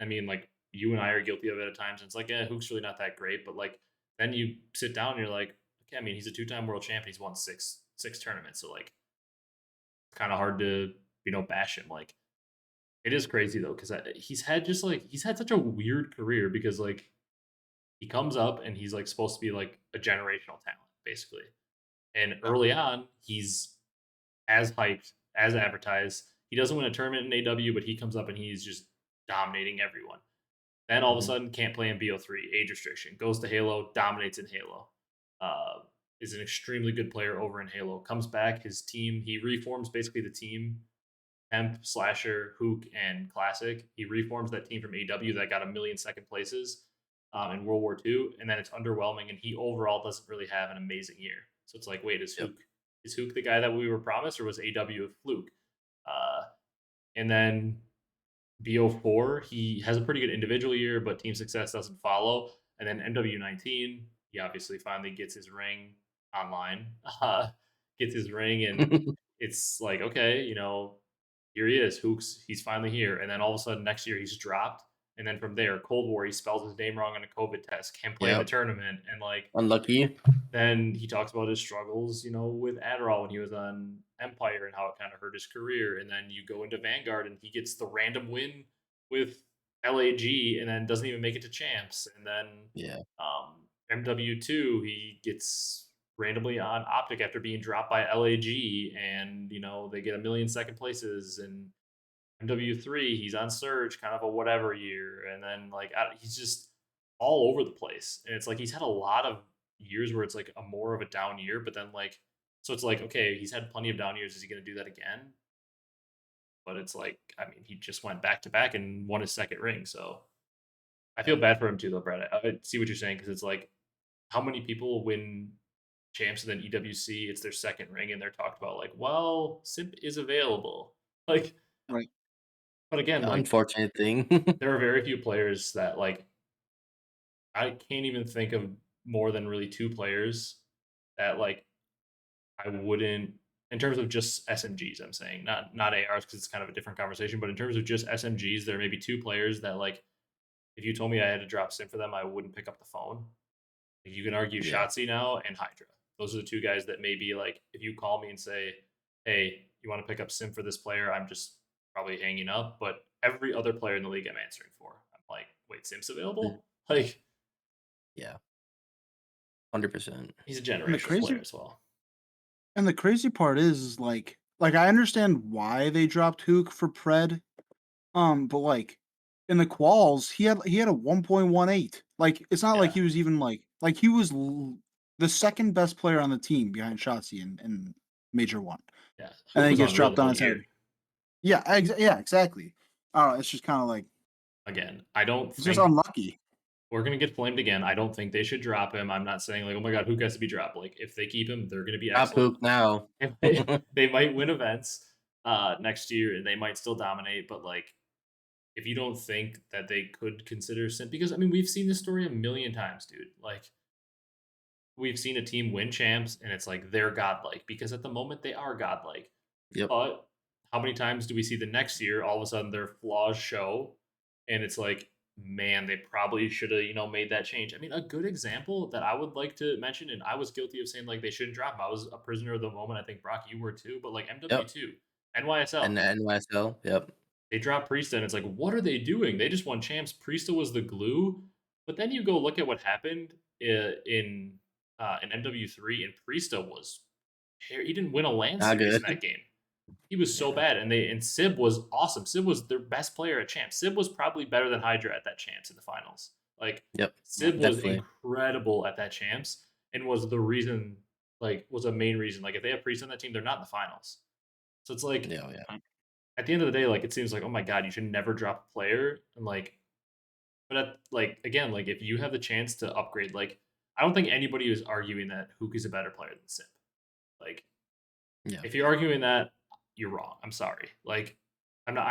I mean, like you and I are guilty of it at times. And it's like, yeah, Hook's really not that great. But like then you sit down and you're like, okay, I mean, he's a 2-time world champ. He's won six tournaments. So like it's kind of hard to, bash him. Like it is crazy though, because he's had such a weird career because like he comes up and he's like supposed to be like a generational talent, basically. And yeah. early on, he's as hyped, as advertised. He doesn't win a tournament in AW, but he comes up and he's just dominating everyone. Then all of a Hmm. sudden, can't play in BO3, age restriction. Goes to Halo, dominates in Halo. Is an extremely good player over in Halo. Comes back, his team, he reforms basically the team Temp, Slasher, Hook, and Classic. He reforms that team from AW that got a million second places in World War II, and then it's underwhelming, and he overall doesn't really have an amazing year. So it's like, wait, Yep. Is Hook the guy that we were promised, or was AW a fluke? Uh, and then BO4, he has a pretty good individual year, but team success doesn't follow. And then MW19, he obviously finally gets his ring online, gets his ring, and it's like, okay, here he is. Hooks, he's finally here. And then all of a sudden next year he's dropped And then from there, Cold War, he spells his name wrong on a COVID test, can't play in the Yep. tournament. And like, Unlucky. then he talks about his struggles, with Adderall when he was on Empire and how it kind of hurt his career. And then you go into Vanguard and he gets the random win with LAG and then doesn't even make it to champs. And then Yeah. MW2, he gets randomly on Optic after being dropped by LAG, and they get a million second places. And MW3, he's on Surge, kind of a whatever year, and then like he's just all over the place. And it's like he's had a lot of years where it's like a more of a down year, but then like so it's like okay, he's had plenty of down years. Is he going to do that again? But it's like I mean, he just went back to back and won his second ring, so I feel bad for him too, though, Brad. I see what you're saying because it's like how many people win champs and then EWC, it's their second ring, and they're talked about like, well, Simp is available, like. Right. But again, like Unfortunate thing. there are very few players that like I can't even think of more than really two players that like I wouldn't in terms of just SMGs. I'm saying not ARs because it's kind of a different conversation. But in terms of just SMGs, there may be two players that like if you told me I had to drop Sim for them, I wouldn't pick up the phone. Like, you can argue Yeah. shottzyy now and Hydra. Those are the two guys that maybe like if you call me and say, "Hey, you want to pick up Sim for this player?" I'm just probably hanging up. But every other player in the league, I'm answering for. I'm like, "Wait, Sim's available?" Like, Yeah. 100%. he's a And the generational player as well. crazy part is like I understand why they dropped Huke for Pred, but like in the quals he had a 1.18. Like it's not like Yeah. he was even like he was the second best player on the team behind shottzyy in Major 1. Yeah, And then he was gets unreal dropped the on whole his year. head. Yeah, exactly. I don't know, it's just kind of like Again, I don't it's just think unlucky. we're gonna get flamed again. I don't think they should drop him. I'm not saying like, oh my god, who has to be dropped? Like, if they keep him, they're gonna be Drop excellent. Hook now. They might win events next year, and they might still dominate. But like, if you don't think that they could consider Simp, because I mean, we've seen this story a million times, dude. Like, we've seen a team win champs, and it's like they're godlike because at the moment they are godlike. Yep. But how many times do we see the next year all of a sudden their flaws show, and it's like, man, they probably should have made that change. I mean, a good example that I would like to mention, and I was guilty of saying like they shouldn't drop him. I was a prisoner of the moment. I think Brock, you were too. But like MW2, NYSL, And the NYSL. Yep. they dropped Priesta, and it's like, what are they doing? They just won champs. Priesta was the glue. But then you go look at what happened in MW3, and Priesta was he didn't win a LAN Not series in good. that game. He was so Yeah. bad, and Sib was awesome. Sib was their best player at champs. Sib was probably better than Hydra at that champs in the finals. Like Yep. Sib was Definitely. incredible at that champs and was the reason, like was a main reason. Like if they have Priest on that team, they're not in the finals. So it's like Yeah. Yeah. at the end of the day, like it seems like, oh my god, you should never drop a player. And like, but again, like if you have the chance to upgrade, like I don't think anybody is arguing that Huke is a better player than Simp. Like Yeah. if you're arguing that, you're wrong. I'm sorry. Like, I'm not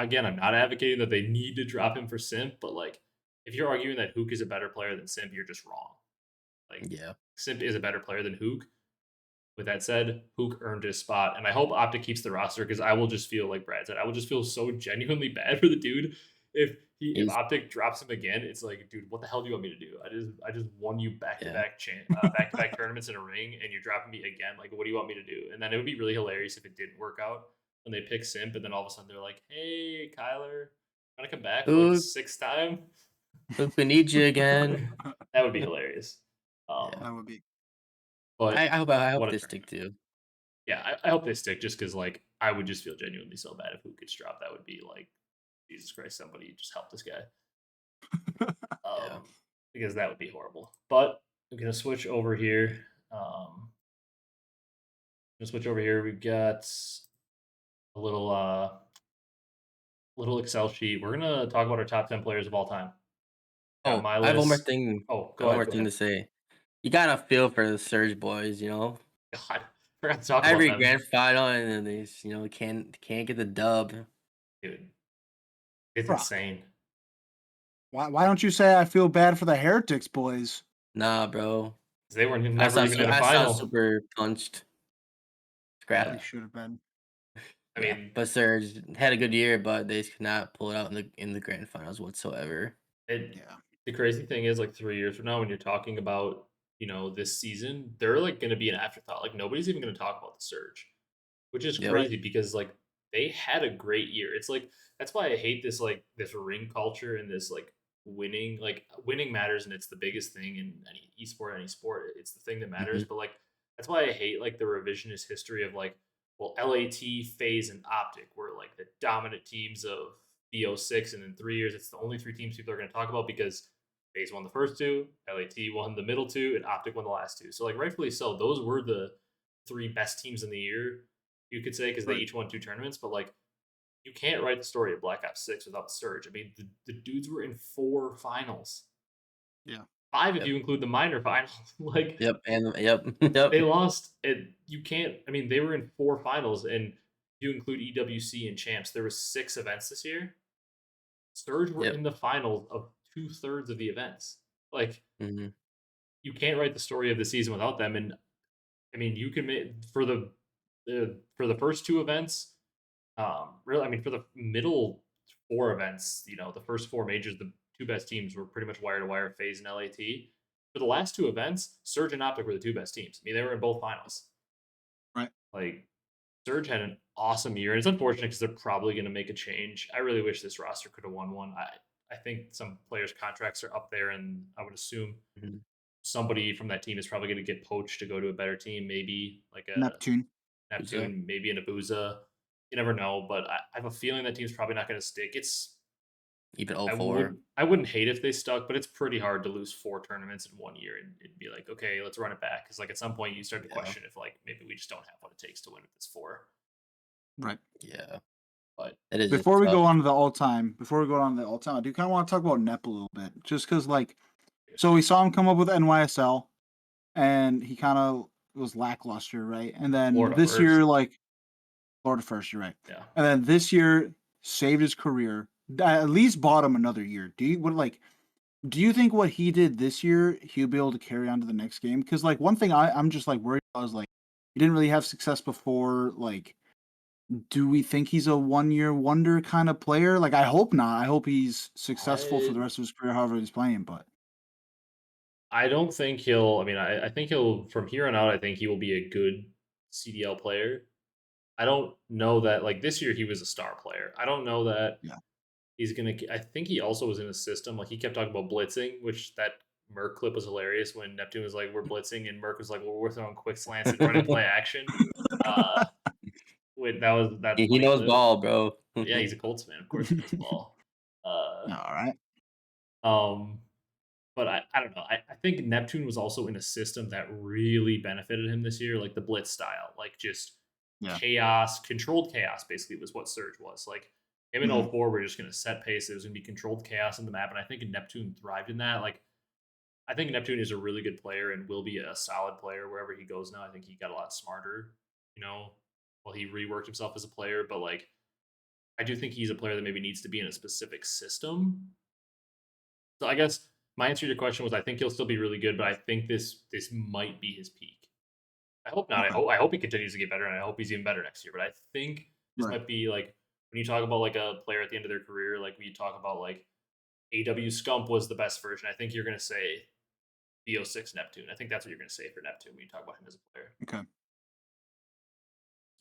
advocating that they need to drop him for Simp, but like, if you're arguing that Huke is a better player than Simp, you're just wrong. Like, Yeah. Simp is a better player than Huke. With that said, Huke earned his spot, and I hope Optic keeps the roster because I will just feel like Brad said, I will just feel so genuinely bad for the dude if He's Optic drops him again. It's like, dude, what the hell do you want me to do? I just won you back to yeah. back tournaments in a ring, and you're dropping me again. Like, what do you want me to do? And then it would be really hilarious if it didn't work out when they pick Simp, and then all of a sudden they're like, hey, Kyler, want to come back for like the Hook, sixth time? Hook, we need you again. That would be hilarious. That would be. But I hope what a they tournament. stick too. Yeah, I hope they stick just because, like, I would just feel genuinely so bad if Huke gets dropped. That would be like, Jesus Christ, somebody just help this guy. Yeah. Because that would be horrible. But I'm going to switch over here. We've got a little Excel sheet. We're going to talk about our top 10 players of all time. Oh, my I have one more list. thing. Oh, go One ahead. more thing to say. You gotta feel for the Surge boys, God, forgot to talk Every about them. grand final, and then they, can't get the dub. Dude, it's Brock. insane. Why don't you say I feel bad for the Heretics boys? Nah, bro. They were never even in a I final. sound super punched. Scrap. They should have been. I Yeah, mean, but Surge had a good year, but they could not pull it out in the grand finals whatsoever. Yeah. The crazy thing is, like 3 years from now, when you're talking about this season, they're like going to be an afterthought. Like nobody's even going to talk about the surge, which is Yep. crazy because like they had a great year. It's like that's why I hate this like this ring culture and this like winning. Like winning matters and it's the biggest thing in any esport, any sport. It's the thing that matters. Hmm. But like that's why I hate like the revisionist history of like well LAT, Phase, and Optic were like the dominant teams of BO6, and in 3 years it's the only three teams people are going to talk about because Phase won the first two, LAT won the middle two, and Optic won the last two. So like rightfully so, those were the three best teams in the year, you could say, because they Right. each won two tournaments. But like, you can't write the story of Black Ops 6 without the Surge. I mean, the dudes were in 4 finals, Yeah. 5 if Yep. you include the minor finals. Like, Yep. And yep. Yep. they lost it. You can't. I mean, they were in 4 finals, and if you include EWC and champs, there was 6 events this year. Surge were Yep. in the finals of 2/3 of the events. Like, Hmm. you can't write the story of the season without them. And I mean, you can make for the first 2 events. Really, I mean, for the middle 4 events, the first 4 majors, the 2 best teams were pretty much wire to wire, Phase and LAT. For the last 2 events, Surge and Optic were the 2 best teams. I mean, they were in both finals. Right. Like, Surge had an awesome year, and it's unfortunate because they're probably going to make a change. I really wish this roster could have won one. I think some players' contracts are up there, and I would assume Hmm. somebody from that team is probably going to get poached to go to a better team, maybe like a Neptune. So Neptune, maybe an Abusa. You never know, but I have a feeling that team's probably not going to stick. even I 04. would I wouldn't hate if they stuck, but it's pretty hard to lose 4 tournaments in one year and it'd be like, okay, let's run it back. Because like at some point you start to Yeah. question if like maybe we just don't have what it takes to win with this 4. Right. Yeah. But It is just Before we tough. go on to the all time, I do kind of want to talk about Nep a little bit, just because like, so we saw him come up with NYSL, and he kind of was lackluster, right? And then Florida this first, year, like Florida first, you're right. yeah. And then this year saved his career. At least bought him another year. Do you think what he did this year he'll be able to carry on to the next game? Because like one thing I'm just like worried about is like he didn't really have success before. Like, do we think he's a 1 year wonder kind of player? Like, I hope not. I hope he's successful for I the rest of his career, however he's playing. But I don't think he'll. I mean, I think he'll from here on out. I think he will be a good CDL player. I don't know that like this year he was a star player. I don't know that yeah, he's gonna. I think he also was in a system like he kept talking about blitzing, which that Merc clip was hilarious when Neptune was like, "We're blitzing," and Merc was like, "Well, we're throwing quick slants and running play action." Uh, that's He funny knows clip. ball, bro. Yeah, he's a Colts fan, of course he knows ball. Uh, all right, um, but I don't know. I think Neptune was also in a system that really benefited him this year, like the blitz style, like just yeah, chaos, controlled chaos. Basically, was what Surge was like. Him in hmm 04 were just going to set pace. It was going to be controlled chaos in the map, and I think Neptune thrived in that. Like, I think Neptune is a really good player and will be a solid player wherever he goes now. I think he got a lot smarter, you know, while he reworked himself as a player. But like, I do think he's a player that maybe needs to be in a specific system. So I guess my answer to your question was I think he'll still be really good, but I think this might be his peak. I hope not. okay, I hope he continues to get better, and I hope he's even better next year. But I think this right, might be like when you talk about like a player at the end of their career, like when you talk about like AW Scump was the best version. I think you're going to say BO6 Neptune. I think that's what you're going to say for Neptune when you talk about him as a player. okay,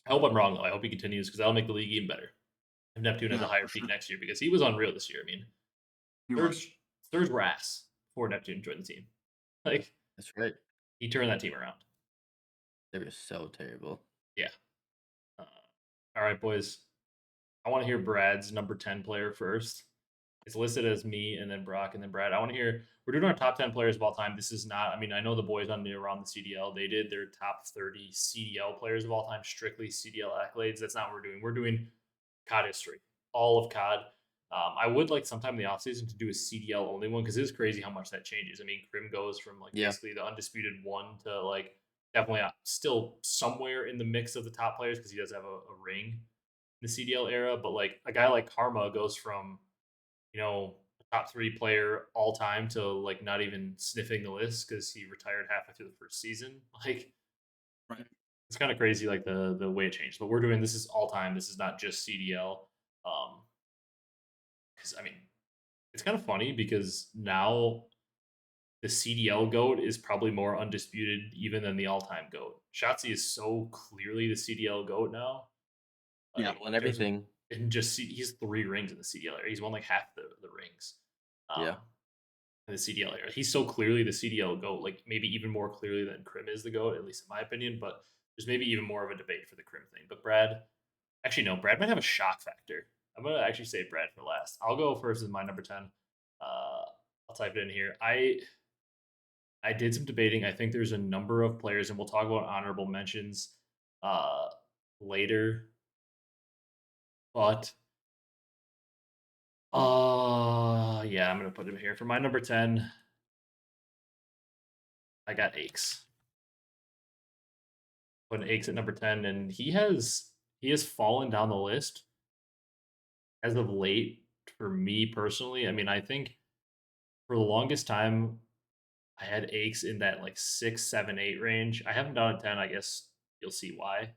I hope I'm wrong though. I hope he continues because that'll make the league even better. If Neptune has a yeah, higher for peak sure. next year because he was unreal this year. I mean, He was. Surge were ass before Neptune joined the team. Like That's right. he turned that team around. They were so terrible. Yeah. Uh, all right, boys. I want to hear Brad's number 10 player first. It's listed as me and then Brock and then Brad. I want to hear, we're doing our top 10 players of all time. This is not, I mean, I know the boys on around the CDL, they did their top 30 CDL players of all time, strictly CDL accolades. That's not what we're doing. We're doing COD history, all of COD. I would like sometime in the offseason to do a CDL only one because it is crazy how much that changes. I mean, Crim goes from like Yeah. basically the undisputed one to like definitely still somewhere in the mix of the top players because he does have a ring in the CDL era. But like a guy like Karma goes from, a top 3 player all time to like not even sniffing the list because he retired halfway through the first season. Like Right. it's kind of crazy, like the way it changed. But we're doing this is all time. This is not just CDL. Because I mean, it's kind of funny because now the CDL GOAT is probably more undisputed even than the all-time GOAT. Shottzyy is so clearly the CDL GOAT now. Yeah. Like Won there's everything. and just he's 3 rings in the CDL area. He's won like half the rings. Yeah. In the CDL area. He's so clearly the CDL GOAT, like maybe even more clearly than Crim is the GOAT, at least in my opinion. But there's maybe even more of a debate for the Crim thing. But Brad, actually no, Brad might have a shock factor. I'm gonna actually say Brad for last. I'll go first as my number 10. I'll type it in here. I did some debating. I think there's a number of players, and we'll talk about honorable mentions uh later. But yeah, I'm gonna put him here. For my number 10, I got Hecz. Putting Hecz at number 10, and he has fallen down the list as of late for me personally. I mean, I think for the longest time I had Hecz in that like 6, 7, 8 range. I haven't done a 10. I guess you'll see why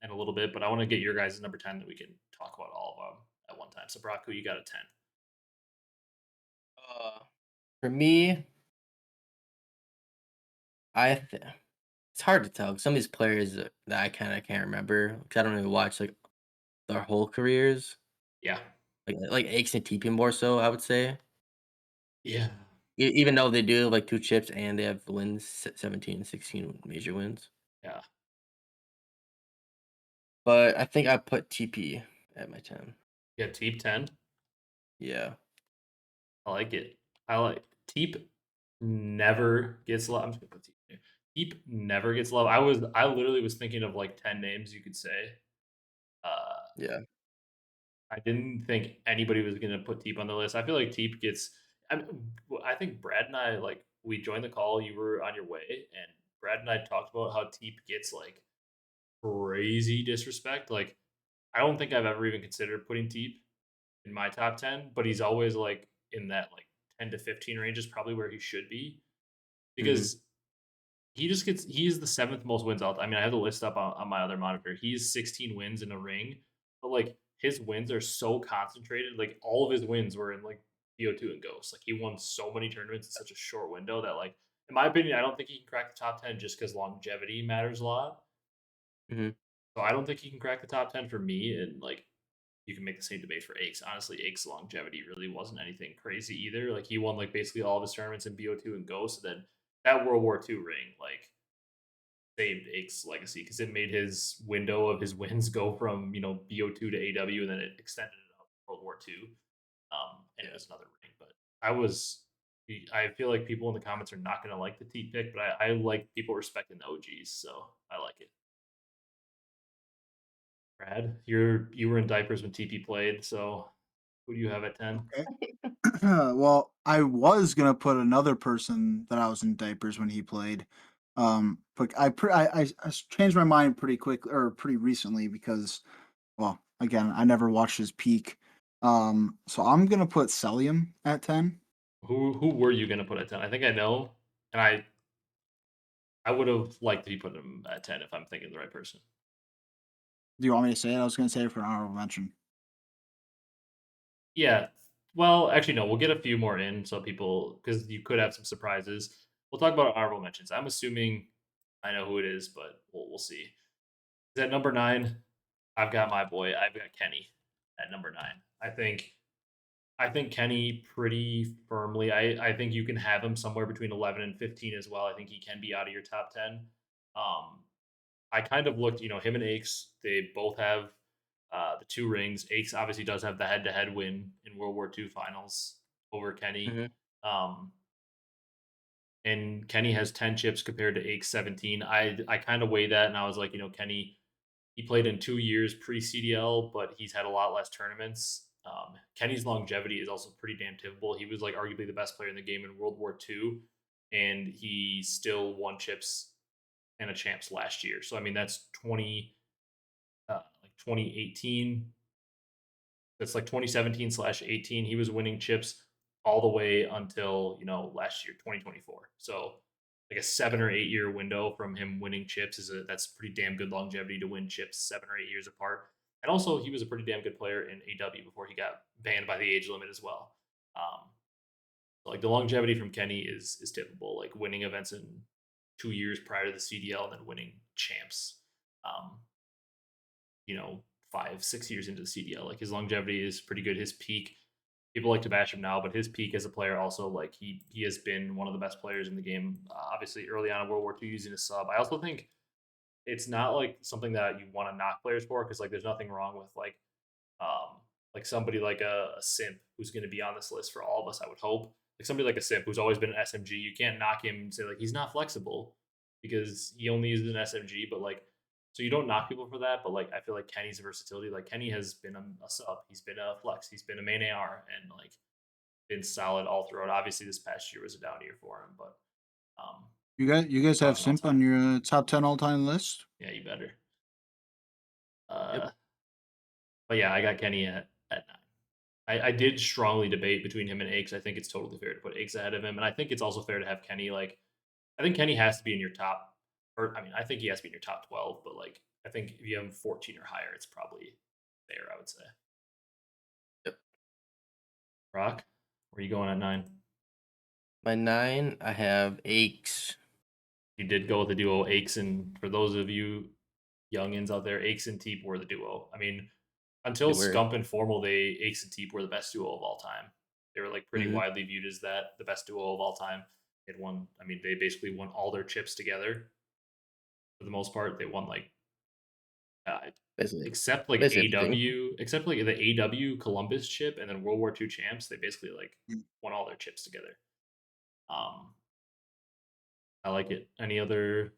in a little bit. But I want to get your guys' number 10 that we can talk about all of them at one time. So Brock, who you got a 10? Uh, for me, it's hard to tell. Some of these players that I kind of can't remember because I don't really watch like their whole careers. Yeah, Like Aches and TP more so, I would say. yeah, Even though they do have like 2 chips and they have wins, 17 and 16 major wins. yeah. But I think I put TP at my 10. Yeah, Teep 10. Yeah. I like it. I like Teep never gets love. I'm just gonna put Teep here. Teep never gets love. I literally was thinking of like 10 names you could say. Uh Yeah. I didn't think anybody was gonna put Teep on the list. I feel like Teep gets. I think Brad and I like we joined the call. You were on your way, and Brad and I talked about how Teep gets like crazy disrespect. Like I don't think I've ever even considered putting Teep in my top 10, but he's always like in that like 10 to 15 range is probably where he should be Hmm. because he is the seventh most wins out. I mean, I have the list up on my other monitor. He's 16 wins in a ring, but like his wins are so concentrated. Like all of his wins were in like BO2 and Ghost. Like he won so many tournaments in such a short window that like in my opinion, I don't think he can crack the top 10 just because longevity matters a lot. Hmm. So I don't think he can crack the top 10 for me. And like you can make the same debate for Aches. Honestly, Aches' longevity really wasn't anything crazy either. Like he won like basically all of his tournaments in BO2 and Ghost. And then that World War II ring like saved Aches' legacy because it made his window of his wins go from BO2 to AW, and then it extended it up to World War II. And it was another ring. But I feel like people in the comments are not going to like the T pick, but I like people respecting the OGs, so I like it. Brad, you were in diapers when TP played, so who do you have at 10? Okay. Well, I was gonna put another person that I was in diapers when he played, but I changed my mind pretty quick or pretty recently because, well, again, I never watched his peak. So I'm gonna put Celium at 10. Who were you gonna put at 10? I think I know, and I would have liked to be put him at 10 if I'm thinking the right person. Do you want me to say it? I was gonna say it for an honorable mention. Yeah. Well, actually, no. We'll get a few more in so people because you could have some surprises. We'll talk about honorable mentions. I'm assuming I know who it is, but we'll see. Is at number 9? I've got my boy. I've got Kenny at number 9. I think Kenny pretty firmly. I think you can have him somewhere between 11 and 15 as well. I think he can be out of your top 10. Um, I kind of looked, him and Aches, they both have the 2 rings. Aches obviously does have the head-to-head win in World War II finals over Kenny. Hmm. Um, and Kenny has 10 chips compared to Aches 17. I kind of weighed that and I was like, Kenny, he played in 2 years pre CDL, but he's had a lot less tournaments. Kenny's longevity is also pretty damn typical. He was like arguably the best player in the game in World War II, and he still won chips and a champs last year. So I mean that's 2018. That's like 2017/18. He was winning chips all the way until last year 2024. So like a 7 or 8 year window from him winning chips that's pretty damn good longevity to win chips 7 or 8 years apart. And also he was a pretty damn good player in AW before he got banned by the age limit as well. So, like the longevity from Kenny is typical, like winning events in 2 years prior to the CDL and then winning champs. Um, you know, 5, 6 years into the CDL, like his longevity is pretty good. His peak, people like to bash him now, but his peak as a player also, like he has been one of the best players in the game. Obviously, early on in World War II using a sub. I also think it's not like something that you want to knock players for because like there's nothing wrong with like somebody like a simp who's going to be on this list for all of us. I would hope like somebody like a simp who's always been an SMG. You can't knock him and say like he's not flexible because he only uses an SMG. But like so you don't knock people for that. But like I feel like Kenny's versatility, like Kenny has been a sub, he's been a flex, he's been a main AR, and like been solid all throughout. Obviously, this past year was a down year for him, but um, You guys have talking all Simp on time. your top 10 all time list? Yeah, you better. Yep. But yeah, I got Kenny at 9. I did strongly debate between him and Hecz. I think it's totally fair to put Hecz ahead of him, and I think it's also fair to have Kenny. Like, I think Kenny has to be in your top, or I mean, I think he has to be in your top 12. But like, I think if you have him 14 or higher, it's probably fair. I would say. Yep. Rock, where are you going at 9? My 9, I have Hecz. You did go with the duo Hecz, and for those of you youngins out there, Hecz and Teep were the duo. I mean, until They were. Scump and Formal, Hecz and Teep were the best duo of all time. They were like pretty Mhm. widely viewed as that the best duo of all time. They'd won. I mean, they basically won all their chips together for the most part. They won like uh, Basically, except like everything. except like the AW Columbus chip and then World War II champs. They basically like Mm. won all their chips together. Um, I like it. Any other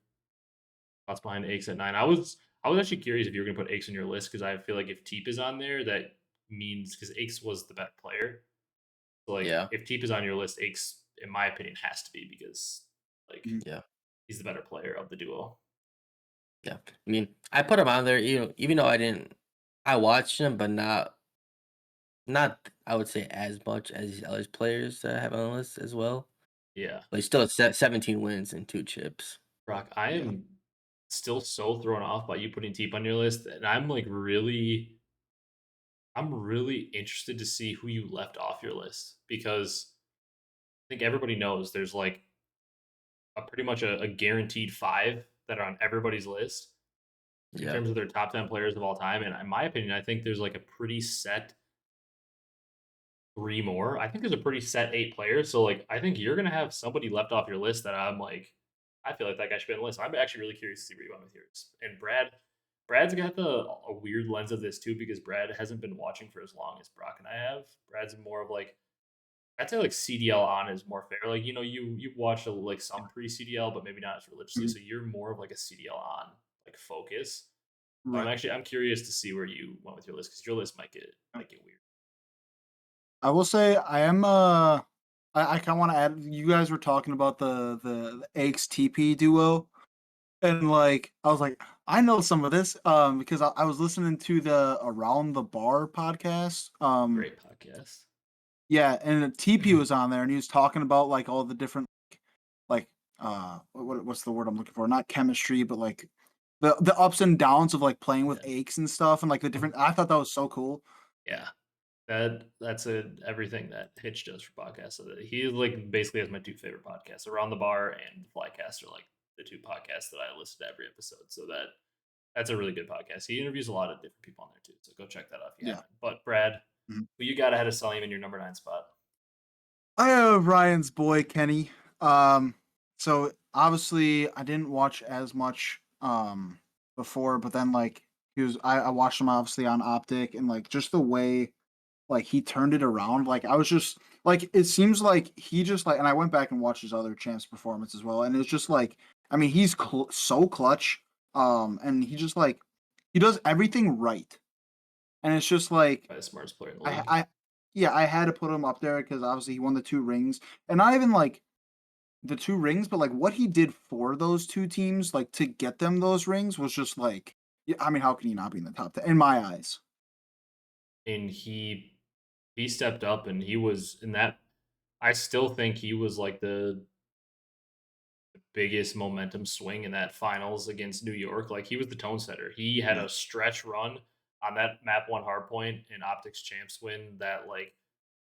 thoughts behind Hecz at 9? I was actually curious if you were gonna put Hecz on your list because I feel like if Teep is on there, that means because Hecz was the best player. So like Yeah. if Teep is on your list, Hecz, in my opinion, has to be because like Mm. Yeah. he's the better player of the duo. Yeah. I mean, I put him on there, even though I watched him, but not I would say as much as these other players that I have on the list as well. Yeah. But he's still at 17 wins and 2 chips. Brock, I Yeah. am still so thrown off by you putting Teep on your list, and I'm really interested to see who you left off your list because I think everybody knows there's like pretty much a guaranteed 5 that are on everybody's list in Yeah. terms of their top 10 players of all time. And in my opinion, I think there's like a pretty set 3 more. I think there's a pretty set 8 players. So like I think you're gonna have somebody left off your list that I'm like, I feel like that guy should be on the list. I'm actually really curious to see where you went with yours. And Brad's got a weird lens of this too because Brad hasn't been watching for as long as Brock and I have. Brad's more of like I'd say like CDL on is more fair. Like you watch like some pre CDL, but maybe not as religiously. Mhm. So you're more of like a CDL on like focus. So Right. I'm curious to see where you went with your list because your list might get weird. I will say I am I kind of want to add. You guys were talking about the XTP duo, and like I was like, I know some of this because I was listening to the Around the Bar podcast. Great podcast. Yeah, and TP was on there, and he was talking about like all the different like what's the word I'm looking for? Not chemistry, but like the ups and downs of like playing with Yeah. aches and stuff, and like the different. I thought that was so cool. Yeah. Everything that Hitch does for podcasts. So that he like basically has my 2 favorite podcasts. Around the Bar and the Flycast are like the 2 podcasts that I listen to every episode. So that's a really good podcast. He interviews a lot of different people on there too. So go check that out if you Yeah. haven't. But Brad, Mhm. who you got ahead of Salim in your number 9 spot? I have Ryan's boy Kenny. So obviously I didn't watch as much before, but then like I watched him obviously on Optic, and like just the way like he turned it around. Like I was just like it seems like he just like, and I went back and watched his other champs performance as well, and it's just like I mean he's so clutch, and he just like he does everything right, and it's just like Probably the smartest player in the I league. I yeah I had to put him up there because obviously he won the 2 rings, and not even like the 2 rings, but like what he did for those 2 teams, like to get them those rings was just like yeah, I mean how can he not be in the top 10 in my eyes? And he stepped up and he was in that. I still think he was like the biggest momentum swing in that finals against New York. Like he was the tone setter. He had Yeah. a stretch run on that map 1 hardpoint in Optics champs win that like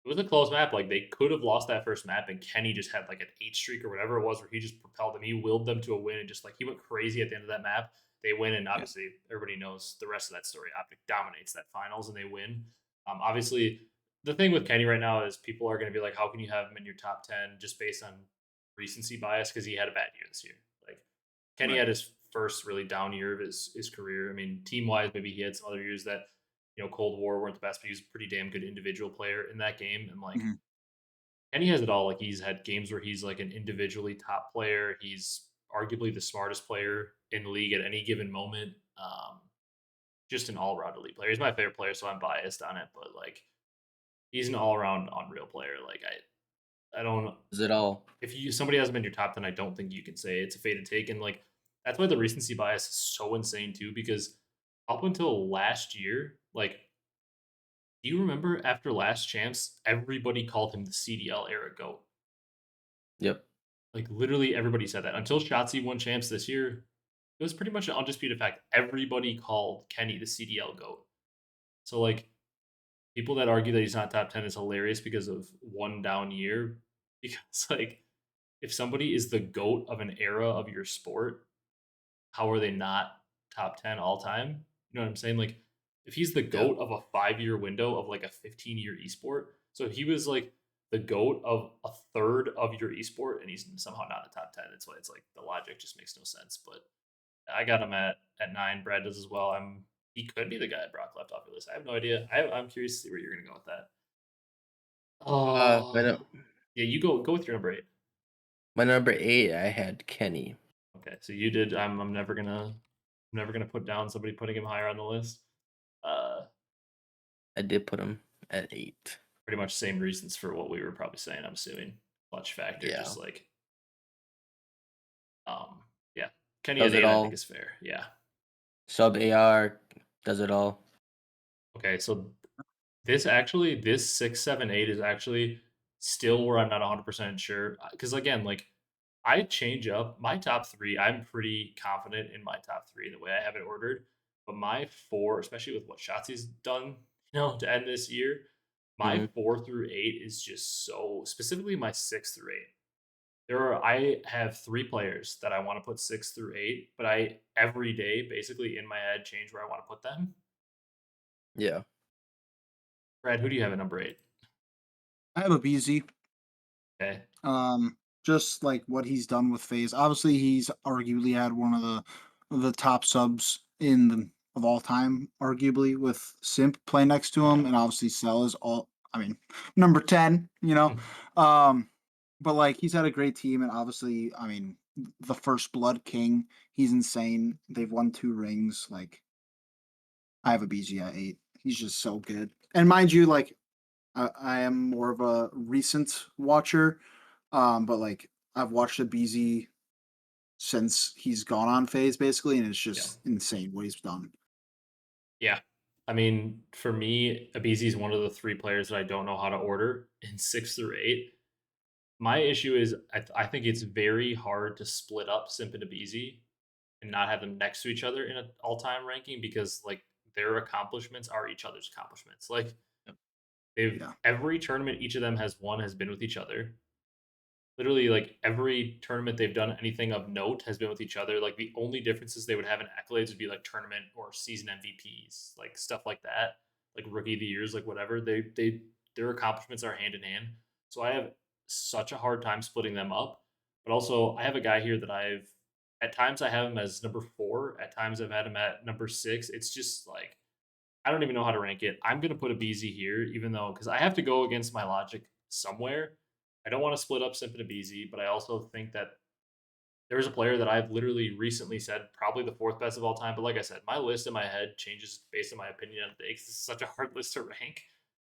it was a close map. Like they could have lost that first map, and Kenny just had like an 8 streak or whatever it was, where he just propelled them. He willed them to a win, and just like he went crazy at the end of that map. They win, and Yeah. obviously everybody knows the rest of that story. Optic dominates that finals, and they win. Obviously, the thing with Kenny right now is people are going to be like, "How can you have him in your top 10 just based on recency bias?" Because he had a bad year this year. Like Kenny Right. had his first really down year of his career. I mean, team wise, maybe he had some other years that Cold War weren't the best, but he was a pretty damn good individual player in that game. And like Mhm. Kenny has it all. Like he's had games where he's like an individually top player. He's arguably the smartest player in the league at any given moment. Just an all around elite player. He's my favorite player, so I'm biased on it. But like he's an all around unreal player. Like I don't Is it all? if you somebody has him in your top 10, I don't think you can say it's a faded take. And like that's why the recency bias is so insane too, because up until last year, like do you remember after last champs, everybody called him the CDL era GOAT? Yep. Like literally everybody said that until shottzyy won champs this year. It was pretty much an undisputed fact. Everybody called Kenny the CDL GOAT. So like people that argue that he's not top 10 is hilarious because of one down year. Because like if somebody is the GOAT of an era of your sport, how are they not top 10 all time? You know what I'm saying? Like, if he's the Yeah. GOAT of a 5 year window of like a 15-year esport, so if he was like the GOAT of a third of your esport and he's somehow not a top 10, that's why it's like the logic just makes no sense. But I got him at 9. Brad does as well. He could be the guy Brock left off your list. I have no idea. I'm curious to see where you're gonna go with that. My, Oh, nu- yeah, you go with your number 8. my number 8, I had Kenny. Okay, so you did. I'm never gonna put down somebody putting him higher on the list. Uh, I did put him at 8. pretty much same reasons for what we were probably saying. I'm assuming clutch factor, Yeah. just like yeah, Kenny Does at it 8, I think all. is fair. Yeah. Sub AR does it all. Okay, so this 6, 7, 8 is actually still where I'm not 100% sure because again, like I change up my top 3. I'm pretty confident in my top 3 the way I have it ordered, but my 4, especially with what Shotzi's done, to end this year, my Hmm. 4 through 8 is just so specifically my 6 through 8. I have 3 players that I want to put 6 through 8, but I every day basically in my head change where I want to put them. Yeah. Brad, who do you have at number 8? I have a BZ. Okay. Just like what he's done with FaZe. Obviously, he's arguably had one of the top subs of all time, arguably with Simp playing next to him, Yeah. and obviously Cell is all. I mean, number 10. But like he's had a great team, and obviously, I mean, the First Blood King. He's insane. They've won 2 rings. Like I have a BZ at 8. He's just so good. And mind you, like I am more of a recent watcher, but like I've watched the BZ since he's gone on phase basically, and it's Yeah. just insane what he's done. Yeah. I mean, for me, Abizi is one of the 3 players that I don't know how to order in 6 through 8. My issue is I think it's very hard to split up Simp and Abizi and not have them next to each other in an all-time ranking because like their accomplishments are each other's accomplishments. Like they've Yeah. every tournament each of them has won has been with each other. Literally, like every tournament they've done anything of note has been with each other. Like the only differences they would have in accolades would be like tournament or season MVPs, like stuff like that, like rookie of the years, like whatever. Their accomplishments are hand in hand. So I have such a hard time splitting them up. But also, I have a guy here that at times I have him as number 4. At times I've had him at number 6. It's just like I don't even know how to rank it. I'm gonna put a BZ here, even though because I have to go against my logic somewhere. I don't want to split up Simp and BZ, but I also think that there's a player that I've literally recently said probably the 4th best of all time. But like I said, my list in my head changes based on my opinion on the day because this is such a hard list to rank. Mhm.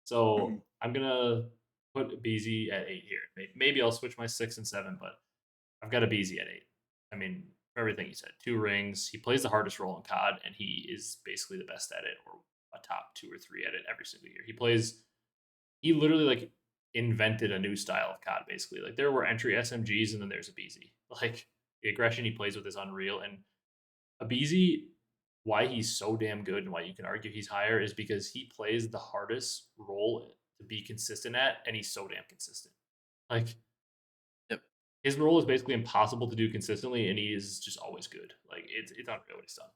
So I'm gonna put BZ at 8 here. Maybe I'll switch my 6 and 7, but I've got a BZ at 8. I mean, for everything he said, 2 rings. He plays the hardest role in COD, and he is basically the best at it, or a top 2 or 3 at it every single year. He literally like invented a new style of COD, basically. Like there were entry SMGs, and then there's a BZ. Like the aggression he plays with is unreal, and a BZ. Why he's so damn good and why you can argue he's higher is because he plays the hardest role to be consistent at, and he's so damn consistent. Like Yep. his role is basically impossible to do consistently, and he is just always good. Like it's unreal what he's done.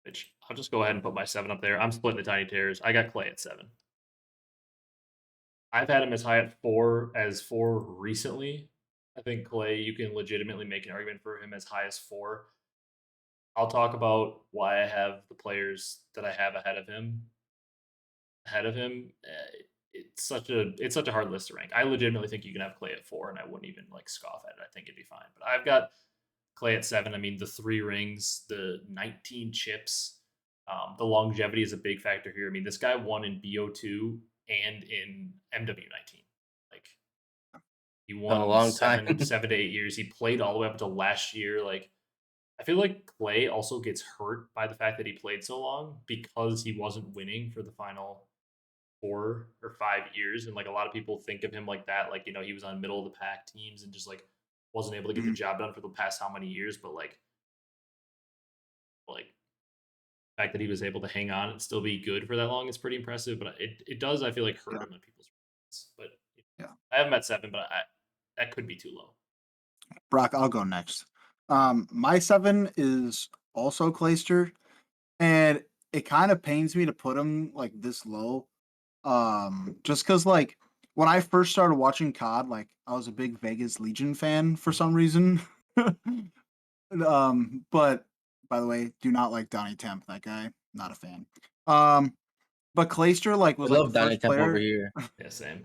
Which I'll just go ahead and put my 7 up there. I'm splitting the tiny tears. I got Clay at 7. I've had him as high at 4 recently. I think Clay, you can legitimately make an argument for him as high as 4. I'll talk about why I have the players that I have ahead of him. It's such a hard list to rank. I legitimately think you can have Clay at 4, and I wouldn't even like scoff at it. I think it'd be fine. But I've got Clay at 7. I mean, the 3 rings, the 19 chips, the longevity is a big factor here. I mean, this guy won in BO2 and in MW19. Like he won a long 7 time. 7 to 8 years. He played all the way up until last year. Like I feel like Clay also gets hurt by the fact that he played so long because he wasn't winning for the final 4 or 5 years, and like a lot of people think of him like that. Like he was on middle of the pack teams and just like wasn't able to get the job done for the past how many years. But like the fact that he was able to hang on and still be good for that long is pretty impressive. But it does, I feel like, hurt him in people's rankings. But Yeah. I have him at 7, but that could be too low. Brock, I'll go next. My 7 is also Clayster, and it kind of pains me to put him like this low. Just because like when I first started watching COD, like I was a big Vegas Legion fan for some reason. But by the way, do not like Donnie Temp, that guy. Not a fan. But Clayster like I was like the love Donnie first Temp over player. here. Yeah, same.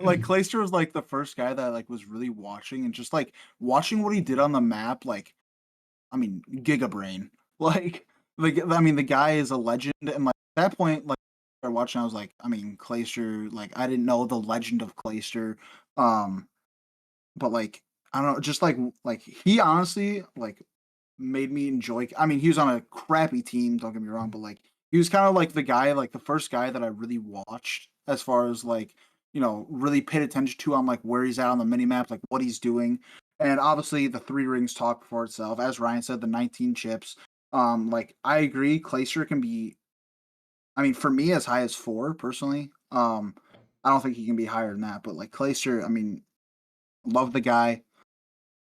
Like Clayster was like the first guy that I like was really watching and just like watching what he did on the map. Like, I mean, Giga Brain. I mean, the guy is a legend, and like at that point, like I started watching, I was like, I mean, Clayster. Like, I didn't know the legend of Clayster. But like I don't know, just like he honestly like made me enjoy. I mean, he was on a crappy team. Don't get me wrong, but like he was kind of like the guy, like the first guy that I really watched as far as like really paid attention to on like where he's at on the mini map, like what he's doing. And obviously the 3 rings talk for itself. As Ryan said, the 19 chips. Like I agree, Clayster can be. I mean, for me, as high as 4 personally. I don't think he can be higher than that, but like Clayster, I mean, love the guy.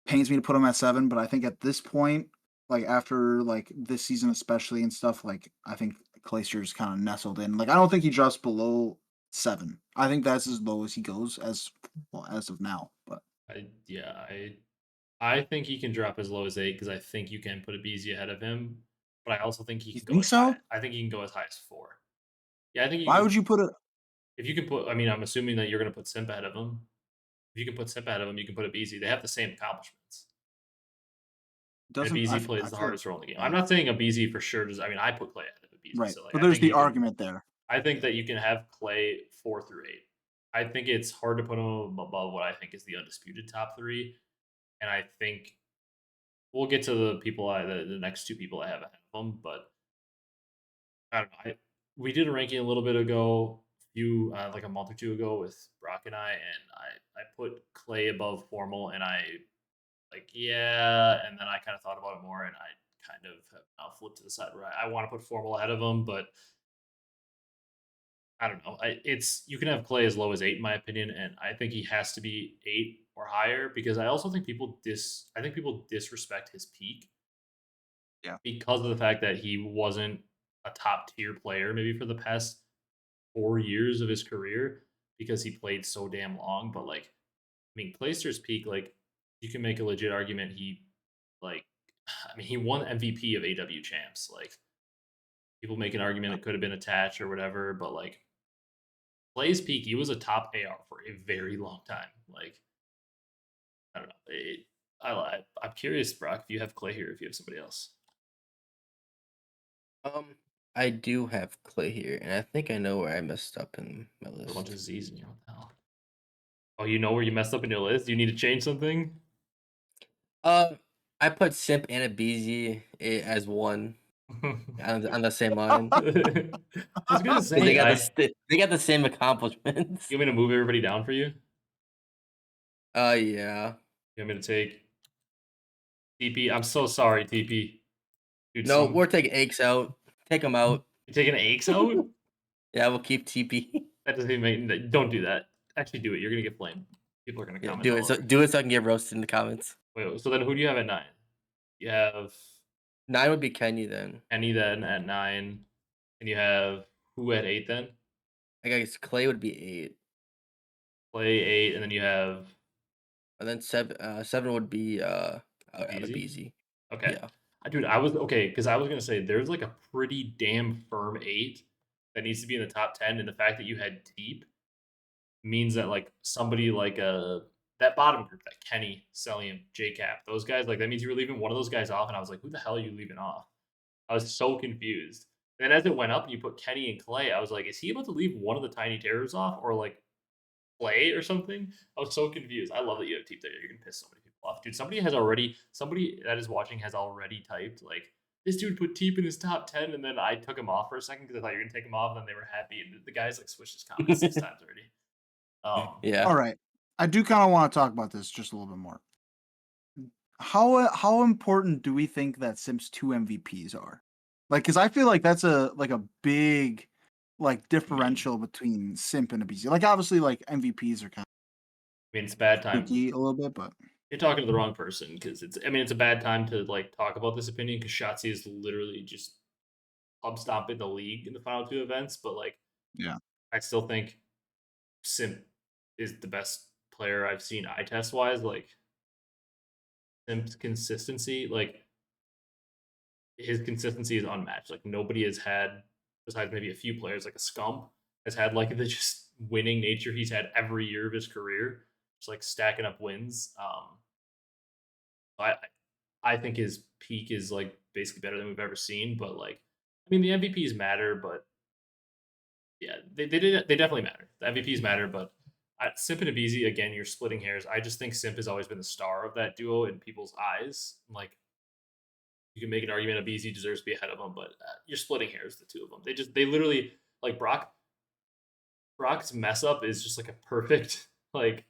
Pains me to put him at 7, but I think at this point, like after like this season especially and stuff, like I think Clayster's kind of nestled in. Like I don't think he drops below 7. I think that's as low as he goes as of now. But I think he can drop as low as 8 because I think you can put a BZ ahead of him. But I also think he you can go think as high. so? I think he can go as high as 4. Yeah, I think Why would you put it? if you can put. I mean, I'm assuming that you're going to put Simp ahead of him. If you can put Simp ahead of him, you can put a BZ. They have the same accomplishments. And Doesn't BZ plays the feel hardest role in the game. I'm not saying a BZ for sure. I mean, I put Clay ahead of a BZ. right, So like, but I there's think the you can, argument there. I think that you can have Clay 4 through 8. I think it's hard to put him above what I think is the undisputed top 3. And I think we'll get to the people, the next 2 people I have ahead of them. But I don't know. We did a ranking a little bit ago, like a month or 2 ago with Brock and I put Clay above Formal, and I like, yeah, and then I kind of thought about it more, and I kind of have now flipped to the side where I want to put Formal ahead of him, but I don't know. You can have Clay as low as 8 in my opinion, and I think he has to be 8 or higher because I also think people disrespect his peak. Yeah. Because of the fact that he wasn't a top tier player maybe for the past 4 years of his career because he played so damn long. But like, I mean, Clayster's peak, like, you can make a legit argument. Like, I mean, he won MVP of AW champs. Like, people make an argument it could have been attached or whatever, but like, Clay's peak, he was a top AR for a very long time. Like, I don't know. I'm curious, Brock, if you have Clay here, if you have somebody else. I do have Clay here, and I think I know where I messed up in my A bunch of list. Z's in you. What the hell? Oh, you know where you messed up in your list? Do you need to change something? I put Simp and a BZ as one on the same line. I was gonna So they say, got the same accomplishments. you want me to move everybody down for you? Yeah. You want me to take TP? I'm so sorry, TP. Dude, No, we're taking Hecz out. Take him out. you taking Hecz out? Yeah, we'll keep TP. That doesn't even make. Don't do that. Actually, do it. You're gonna get flamed. People are gonna Yeah, comment do all it. So over. do it so I can get roasted in the comments. Wait, so then who do you have at 9? You have 9 would be Kenny then. Kenny then at 9, and you have who at 8 then? I guess Clay would be 8, Clay 8, and then you have and then 7 would be out of Beezy. BZ. Okay. Yeah. Dude, I was okay because I was gonna say there's like a pretty damn firm 8 that needs to be in the top 10, and the fact that you had Deep means that like somebody like that bottom group, that Kenny, Celium, JCap, those guys, like that means you were leaving one of those guys off, and I was like, who the hell are you leaving off? I was so confused. And then as it went up and you put Kenny and Clay, I was like, is he about to leave one of the tiny terrors off or like play or something? I was so confused. I love that you have Teep there. You're gonna piss so many people off. Dude, somebody that is watching has already typed like this dude put Teep in his top 10, and then I took him off for a second because I thought you were gonna take him off, and then they were happy. And the guy's like switched his comments 6 times already. Yeah. All right. I do kind of want to talk about this just a little bit more. How important do we think that Sims 2 MVPs are? Like, because I feel like that's a big like differential between Simp and a BZ. Like, obviously, like MVPs are kind I mean, it's a bad of time. spooky a little bit, but You're talking to the wrong person because it's a bad time to like talk about this opinion because shottzyy is literally just pub stomping the league in the final 2 events. But like, yeah, I still think Simp is the best player I've seen eye test wise. Like Simp's consistency, like his consistency is unmatched. Like nobody has had, besides maybe a few players, like a Scump, has had like the just winning nature he's had every year of his career, just like stacking up wins. I I think his peak is like basically better than we've ever seen. But like, I mean, the MVPs matter, but yeah, they definitely matter. The MVPs matter, but Simp and Abizi, again, you're splitting hairs. I just think Simp has always been the star of that duo in people's eyes. Like you can make an argument Abizi deserves to be ahead of him, but you're splitting hairs. The two of them, they literally like Brock's mess up is just like a perfect like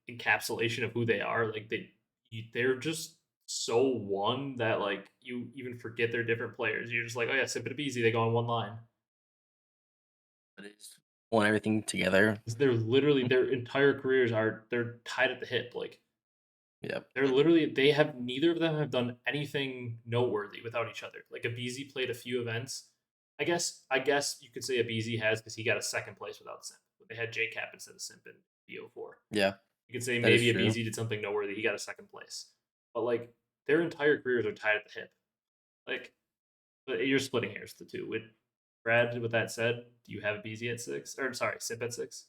encapsulation of who they are. Like they're just so one that like you even forget they're different players. You're just like, oh yeah, Simp and Abizi, they go on one line. But it's pulling everything together. They're literally their entire careers they're tied at the hip. Like Yep. they're literally they have neither of them have done anything noteworthy without each other. Like Abizi played a few events. I guess you could say Abizi has because he got a second place without Simp. But they had JCap instead of Simp in BO4. Yeah. You could say That is maybe true. Abizi did something noteworthy. He got a second place. But like their entire careers are tied at the hip. Like but you're splitting hairs the two. With Brad, with that said, do you have Abizi at 6? Or sorry, Simp at 6?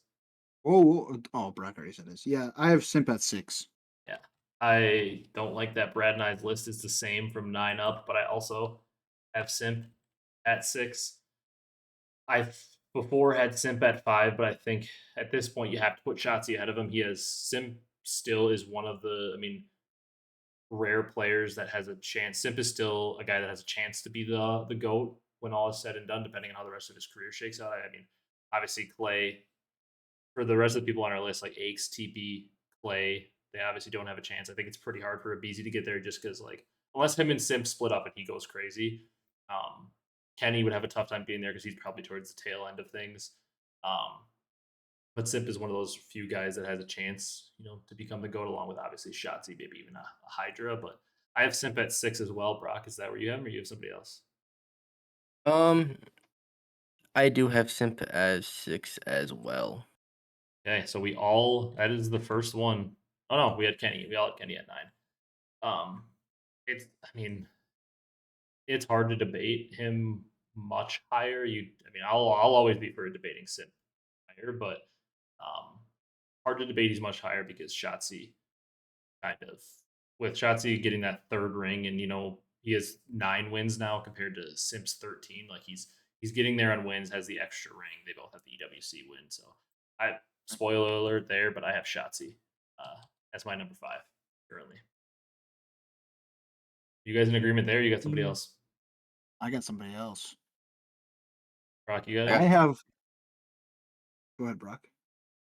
Brock already said this. Yeah, I have Simp at 6. Yeah. I don't like that Brad and I's list is the same from 9 up, but I also have Simp at 6. I before had Simp at 5, but I think at this point you have to put shottzyy ahead of him. He has Simp still is one of the, I mean, rare players that has a chance. Simp is still a guy that has a chance to be the GOAT when all is said and done, depending on how the rest of his career shakes out. I mean, obviously Clay, for the rest of the people on our list, like Hecz, TP, Clay, they obviously don't have a chance. I think it's pretty hard for Abizi to get there just because, like, unless him and Simp split up and he goes crazy, Kenny would have a tough time being there because he's probably towards the tail end of things. But Simp is one of those few guys that has a chance, to become the GOAT along with obviously shottzyy, maybe even a Hydra. But I have Simp at 6 as well. Brock, is that where you have him or you have somebody else? I do have Simp as 6 as well. Okay, so that is the first one. Oh no, we had Kenny. We all had Kenny at 9. I mean, it's hard to debate him much higher. I'll always be for debating Simp higher, but hard to debate he's much higher because shottzyy kind of with shottzyy getting that third ring, and he has 9 wins now compared to Simp's 13. Like he's getting there on wins, has the extra ring. They both have the EWC win, so spoiler alert there, but I have shottzyy as my number 5 currently. You guys in agreement there? You got somebody else? I got somebody else. Brock, you guys? I have. Go ahead, Brock.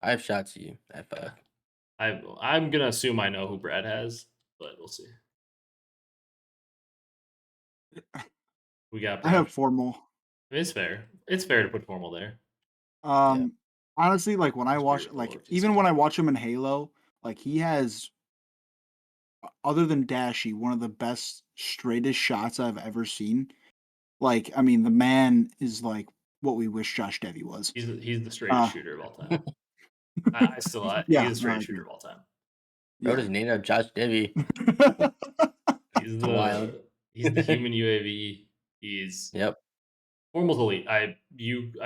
I have shottzyy at 5. I'm gonna assume I know who Brad has, but we'll see. We got. I have 4 more. It's fair. It's fair to put Formal there. Honestly, like when I It's watch, beautiful like if you even say. when I watch him in Halo, like he has, other than Dashy, one of the best straightest shots I've ever seen. Like, I mean, the man is like what we wish Josh Devi was. He's the straightest Uh, shooter of all time. He's yeah, the no, I straightest shooter agree. of all time. Bro, Yeah. his name up Josh Devi. He's It's wild. the human UAV. He's Yep. Formal's elite. I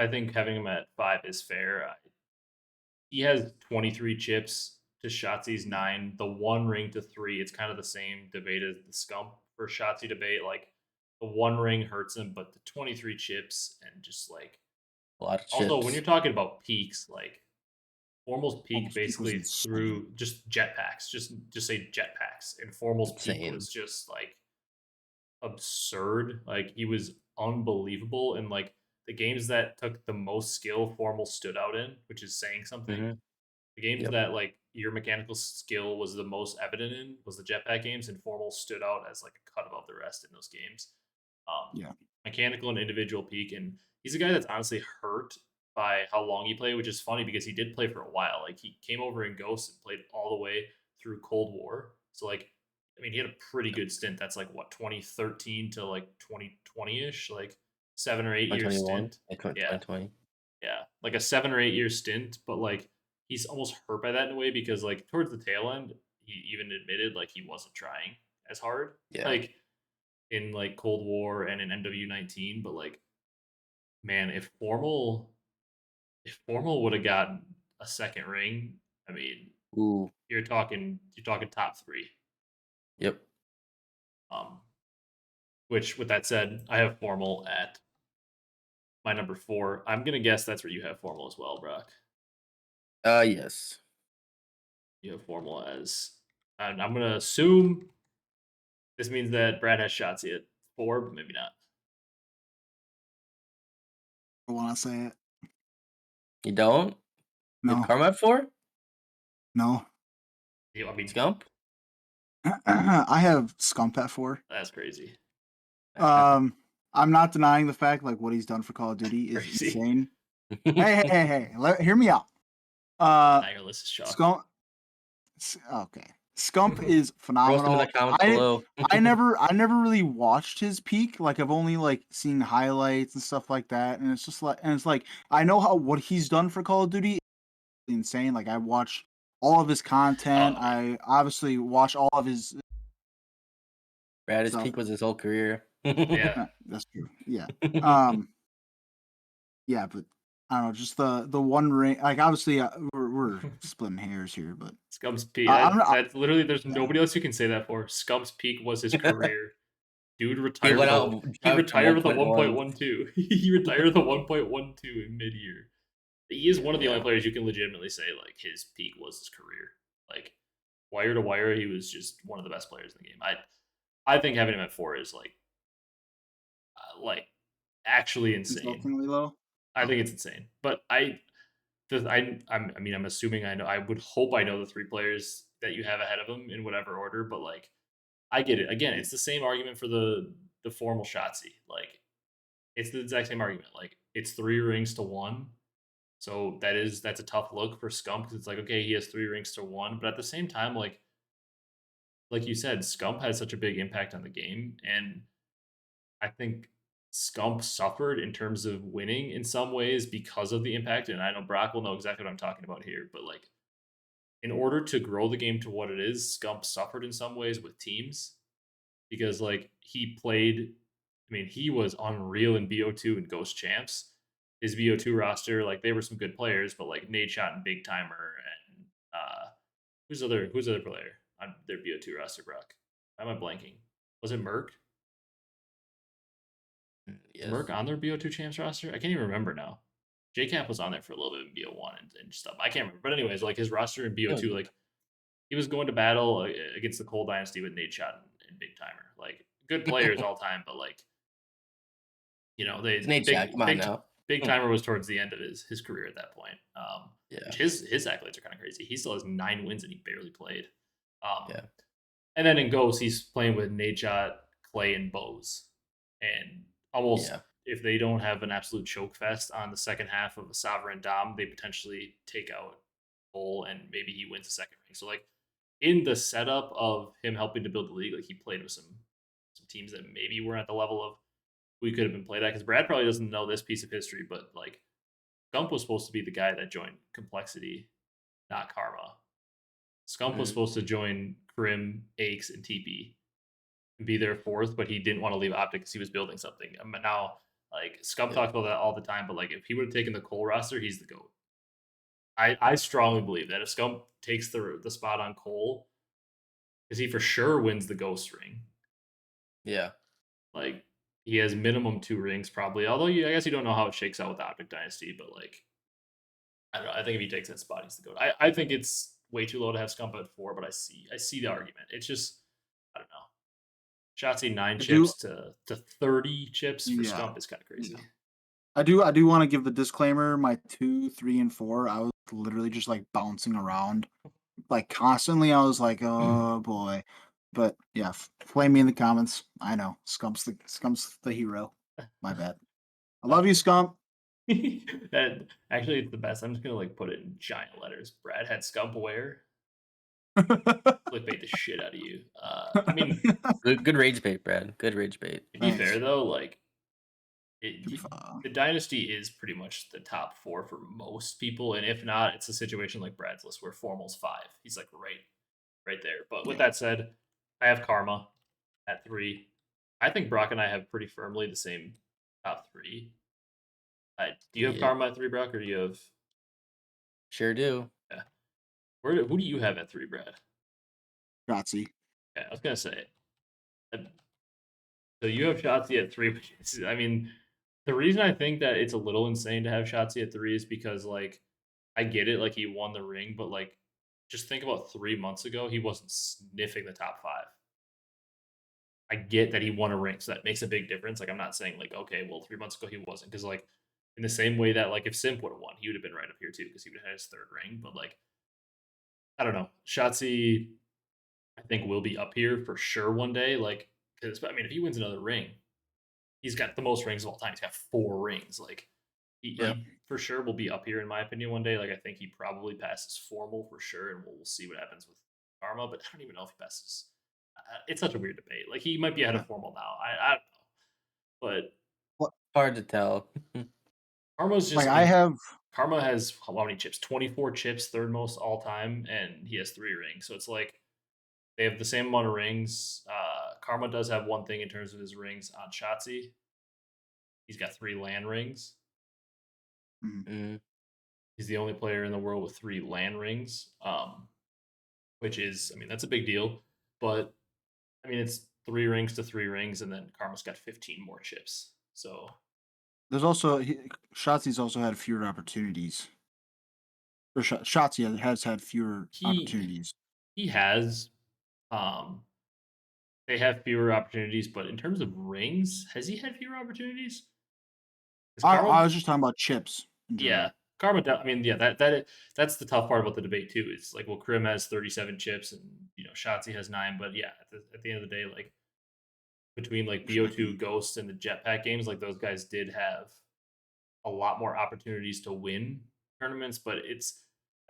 think having him at 5 is fair. He has 23 chips to Shottzy's 9. The 1 ring to 3, it's kind of the same debate as the Scump for Shottzy debate. Like, the 1 ring hurts him, but the 23 chips and just, like... A lot of Also, when chips. you're talking about peaks, like, Formal's peak Formal's peak was basically insane. through just jetpacks. Just say jetpacks. And Formal's peak Insane. was just, like, absurd. Like, he was unbelievable. And, like, the games that took the most skill, Formal stood out in, which is saying something. Mhm. The games Yep. that like your mechanical skill was the most evident in was the jetpack games, and Formal stood out as like a cut above the rest in those games. Yeah. Mechanical and individual peak, and he's a guy that's honestly hurt by how long he played, which is funny because he did play for a while. Like he came over in Ghost and played all the way through Cold War. So like, I mean, he had a pretty good stint. That's like what 2013 to like 2020 ish, like 7 or 8 year 2021. stint. Yeah, Yeah, 2020. yeah, like a 7 or 8 year stint, but like he's almost hurt by that in a way because like towards the tail end, he even admitted like he wasn't trying as hard, Yeah. like in like Cold War and in MW19. But like, man, if Formal would have gotten a second ring, I mean, Ooh. you're talking top 3. Yep. Which with that said, I have Formal at my number 4. I'm gonna guess that's where you have Formal as well, Brock. Yes. You have Formal as, and I'm gonna assume this means that Brad has shottzyy at 4, but maybe not. I want to say it. You don't? You No, have Karma at 4? no. I mean, Scump? I have Scump at 4. that's crazy. I'm not denying the fact like what he's done for Call of Duty is Crazy. insane. Hey, hear me out. Nameless is shocked. Scump. Okay, Scump is Roast him in phenomenal. the comments below. I never really watched his peak. Like I've only like seen highlights and stuff like that, and it's just like, I know what he's done for Call of Duty is insane. Like I watch all of his content. I I obviously watch all of his Brad, his stuff. peak was his whole career. Yeah. That's true. Yeah. Yeah, but I don't know, just the one ring. Like obviously, we're splitting hairs here, but Scump's peak. I'm not. That's literally, there's Yeah. nobody else you can say that for. Scump's peak was his career. Dude He retired. went out He retired with a 1.1. 1.12. He retired with a 1.12 in mid-year. He is one of the only Yeah. players you can legitimately say like his peak was his career. Like wire to wire, he was just one of the best players in the game. I think having him at 4 is like actually insane. Insultingly low. I think it's insane. But I'm assuming I know. I would hope I know the 3 players that you have ahead of him in whatever order. But like, I get it. Again, it's the same argument for the Formal shottzyy. Like, it's the exact same argument. Like, it's 3 rings to 1. So that's a tough look for Scump because it's like, okay, he has 3 rings to 1, but at the same time, like you said, Scump has such a big impact on the game, and I think Scump suffered in terms of winning in some ways because of the impact. And I know Brock will know exactly what I'm talking about here, but like, in order to grow the game to what it is, Scump suffered in some ways with teams because like he played. I mean, he was unreal in BO2 and Ghost Champs. His BO2 roster, like they were some good players, but like Nade Shot and Big Timer and who's the other player on their BO2 roster, Brock? Why am I blanking? Was it Merc? Yes. Is Merc on their BO2 champs roster? I can't even remember now. JCap was on there for a little bit in BO1 and stuff. I can't remember. But anyways, like his roster in BO2, like he was going to battle against the Cold Dynasty with Nade Shot and Big Timer. Like good players all time, but like, you know, Big Timer was towards the end of his career at that point. Yeah. His accolades are kind of crazy. He still has 9 wins and he barely played. Yeah. And then in Ghost, he's playing with Nade Shot, Clay, and Bose. And almost if they don't have an absolute choke fest on the second half of a Sovereign Dom, they potentially take out Cole and maybe he wins the second ring. So like in the setup of him helping to build the league, like he played with some teams that maybe weren't at the level of we could have been played at. Because Brad probably doesn't know this piece of history, but like Scump was supposed to be the guy that joined Complexity, not Karma. Scump was supposed to join Crim, Hecz, and TP and be their fourth, but he didn't want to leave Optic because he was building something. Now, like Scump talks about that all the time, but like if he would have taken the Cole roster, he's the GOAT. I strongly believe that if Scump takes the spot on Cole, because he for sure wins the Ghost ring. Yeah. Like he has minimum 2 rings probably. Although I guess you don't know how it shakes out with the Optic Dynasty, but like I don't know. I think if he takes that spot, he's the GOAT. I think it's way too low to have Scump at 4, but I see the argument. It's just I don't know. shottzyy 9 chips to 30 chips for Scump is kind of crazy. I do want to give the disclaimer. My 2, 3, and 4, I was literally just like bouncing around, like constantly. I was like, oh boy, but yeah, flame me in the comments. I know Scump's the hero. My bad. I love you, Scump. That actually it's the best. I'm just gonna like put it in giant letters. Brad had Scump aware. Clickbait the shit out of you. I mean, good rage bait, Brad. Good rage bait. to be fair though, like the dynasty is pretty much the top 4 for most people, and if not, it's a situation like Brad's list where Formal's 5. He's like right there. But with that said, I have Karma at 3. I think Brock and I have pretty firmly the same top 3. Do you have Karma at 3, Brock, or do you have? Sure do. Yeah. Who do you have at 3, Brad? shottzyy. Yeah, I was gonna say. So you have shottzyy at 3. I mean, the reason I think that it's a little insane to have shottzyy at 3 is because like I get it, like he won the ring, but like just think about 3 months ago, he wasn't sniffing the top 5. I get that he won a ring, so that makes a big difference. Like I'm not saying like okay, well 3 months ago he wasn't, because like in the same way that like if Simp would have won, he would have been right up here too, because he would have had his 3rd ring. But like I don't know, shottzyy I think will be up here for sure one day. Like because I mean if he wins another ring, he's got the most rings of all time. He's got 4 rings. Like he for sure will be up here in my opinion one day. Like I think he probably passes Formal for sure, and we'll see what happens with Karma. But I don't even know if he passes. It's such a weird debate. Like he might be ahead of Formal now. I don't know, but hard to tell. Karma's just like Karma has how many chips? 24 chips, 3rd most all time, and he has 3 rings. So it's like they have the same amount of rings. Karma does have one thing in terms of his rings on shottzyy. He's got 3 LAN rings. Mm-hmm. He's the only player in the world with 3 LAN rings, which is, I mean, that's a big deal. But, I mean, it's 3 rings to 3 rings, and then Karma's got 15 more chips. So there's also shottzy's also had fewer opportunities. Or shottzyy has had fewer opportunities. He has. They have fewer opportunities, but in terms of rings, has he had fewer opportunities? I was just talking about chips. Yeah, Karma. I mean, yeah, that's the tough part about the debate too. It's like, well, Crim has 37 chips, and shottzyy has 9. But yeah, at the end of the day, like between like BO2, Ghost, and the Jetpack games, like those guys did have a lot more opportunities to win tournaments. But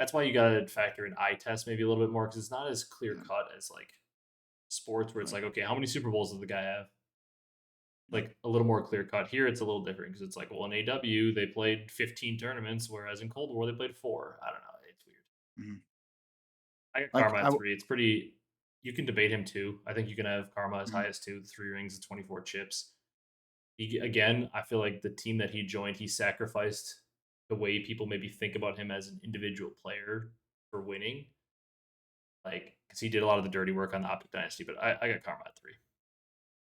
that's why you got to factor in eye test maybe a little bit more, because it's not as clear cut as like sports where it's like, okay, how many Super Bowls does the guy have? Like a little more clear cut. Here it's a little different because it's like, well, in AW they played 15 tournaments, whereas in Cold War they played 4. I don't know, it's weird. I got Karma at 3. It's pretty. You can debate him too. I think you can have Karma as high as 2, 3 rings, and 24 chips. Again, I feel like the team that he joined, he sacrificed the way people maybe think about him as an individual player for winning. Like, because he did a lot of the dirty work on the Optic Dynasty, but I got Karma at 3.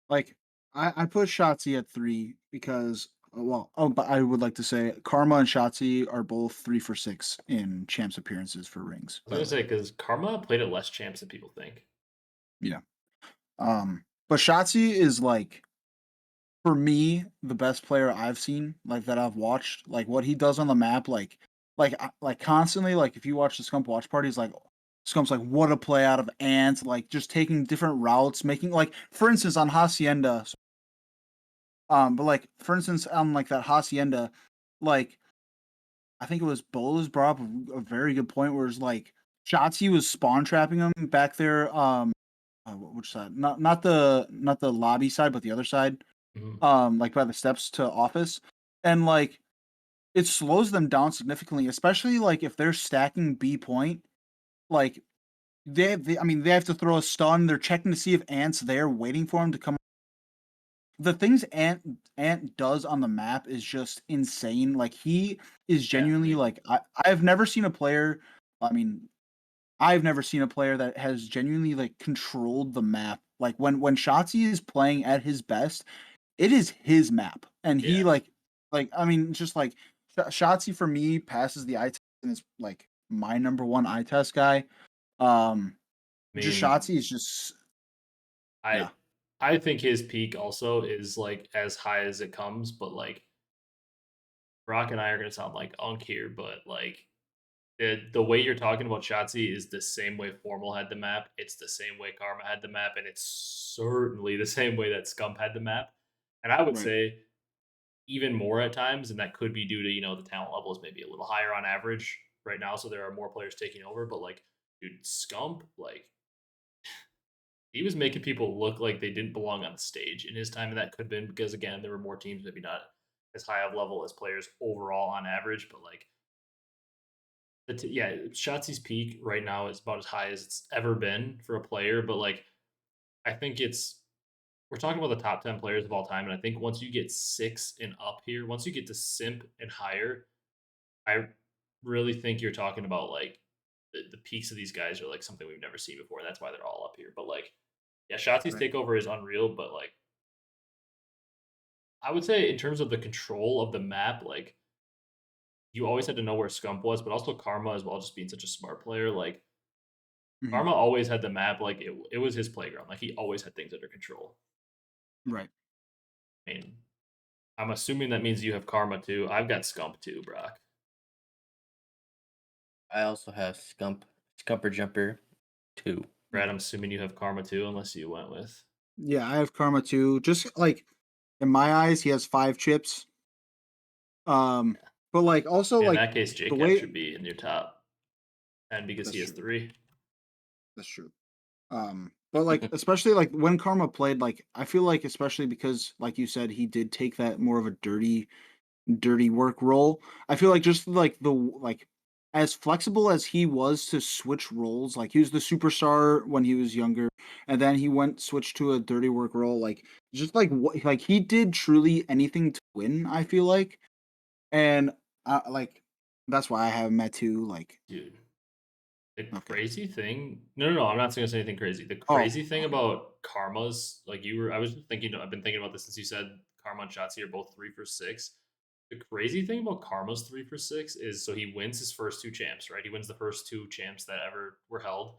Like, I put shottzyy at 3 because, but I would like to say Karma and shottzyy are both 3 for 6 in champs appearances for rings. I was gonna say, because Karma played at less champs than people think. Yeah. But shottzyy is like, for me, the best player I've seen, like that I've watched. Like what he does on the map, like constantly. Like if you watch the Scump watch parties, like Scump's like, what a play out of Ant, like just taking different routes, making like, for instance, on Hacienda. But like for instance, on like that hacienda, like I think it was Bola's brought up a very good point where it's like shottzyy was spawn trapping him back there. Which side? Not the lobby side, but the other side. Mhm. Like by the steps to office, and like it slows them down significantly, especially like if they're stacking B point. Like I mean, they have to throw a stun. They're checking to see if Ant's there, waiting for him to come. The things Ant does on the map is just insane. Like he is Yeah, genuinely like I've never seen a player. I mean, I've never seen a player that has genuinely like controlled the map. Like when shottzyy is playing at his best, it is his map, and he yeah. like I mean, just like shottzyy for me passes the eye test and is like my number one eye test guy. Um, I just mean, shottzyy is just I yeah. I think his peak also is like as high as it comes, but like Brock and I are gonna sound like unk here, but like the way you're talking about shottzyy is the same way Formal had the map. It's the same way Karma had the map, and it's certainly the same way that Scump had the map. And I would Right. say even more at times, and that could be due to the talent level is maybe a little higher on average right now, so there are more players taking over. But like, dude, Scump, like he was making people look like they didn't belong on the stage in his time, and that could have been because again there were more teams, maybe not as high of level as players overall on average, but like yeah, Shotzzy's peak right now is about as high as it's ever been for a player. But like, I think we're talking about the top 10 players of all time, and I think once you get 6 and up here, once you get to simp and higher, I really think you're talking about like the peaks of these guys are like something we've never seen before. That's why they're all up here. But like, yeah, Shotzzy's Right. takeover is unreal. But like, I would say in terms of the control of the map, like you always had to know where Scump was, but also Karma as well, just being such a smart player. Like Mhm. Karma always had the map, like it was his playground. Like he always had things under control. Right. I mean, I'm assuming that means you have Karma too. I've got Scump too, Brock. I also have Scumper Jumper 2. Brad, I'm assuming you have Karma too, unless you went with. Yeah, I have Karma too. Just like in my eyes, he has 5 chips. But like also In like that case, the JCap way should be in your top 10 because that's he has true. 3. That's true. But like especially like when Karma played, like I feel like especially because like you said, he did take that more of a dirty work role. I feel like just like like as flexible as he was to switch roles, like he was the superstar when he was younger, and then he went switched to a dirty work role. Like just like what like he did truly anything to win. I feel like, and like that's why I have him at 2. Like Dude, the okay, crazy thing. No, I'm not going to say anything crazy. The oh crazy thing okay, about Karma's, like I was thinking, I've been thinking about this since you said Karma and Shotzzy are both 3 for 6. The crazy thing about Karma's 3 for 6 is so he wins his first 2 champs, right? He wins the first 2 champs that ever were held.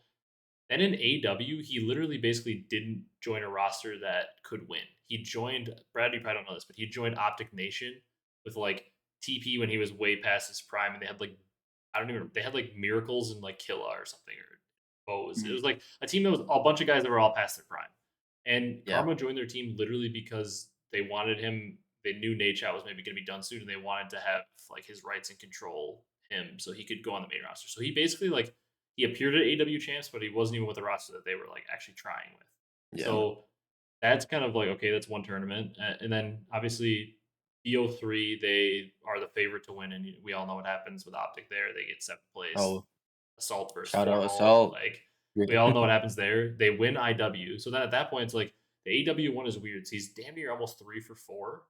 Then in AW, he literally basically didn't join a roster that could win. He joined, Brad, you probably don't know this, but he joined Optic Nation with like TP when he was way past his prime, and they had like, I don't even, they had like Miracles and like Killa or something, or Bows. It mhm, was like a team that was a bunch of guys that were all past their prime. And Yeah. Karma joined their team literally because they wanted him, they knew Nadeshot was maybe going to be done soon, and they wanted to have like his rights and control him so he could go on the main roster. So he basically like, he appeared at AW champs, but he wasn't even with the roster that they were like actually trying with. Yeah. So that's kind of like okay, that's one tournament, and then obviously BO3 they are the favorite to win, and we all know what happens with Optic there. They get 7th place, Oh, Assault versus shout out Formal. Assault. Like Yeah. we all know what happens there. They win IW, so then at that point it's like the AW one is weird. So he's damn near almost 3 for 4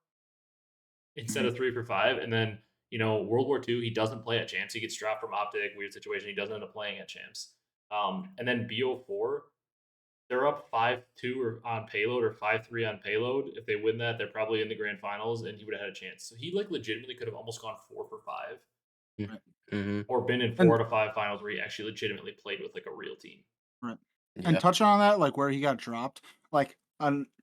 instead mhm, of 3 for 5, and then World War II he doesn't play at champs. He gets dropped from Optic, weird situation. He doesn't end up playing at champs. And then BO4 they're up 5-2 or on payload or 5-3 on payload. If they win that, they're probably in the grand finals, and he would have had a chance. So he like legitimately could have almost gone 4 for 5, right. Mm-hmm. or been in And 4 out of 5 finals where he actually legitimately played with like a real team. right. And Yeah. touching on that, like where he got dropped, like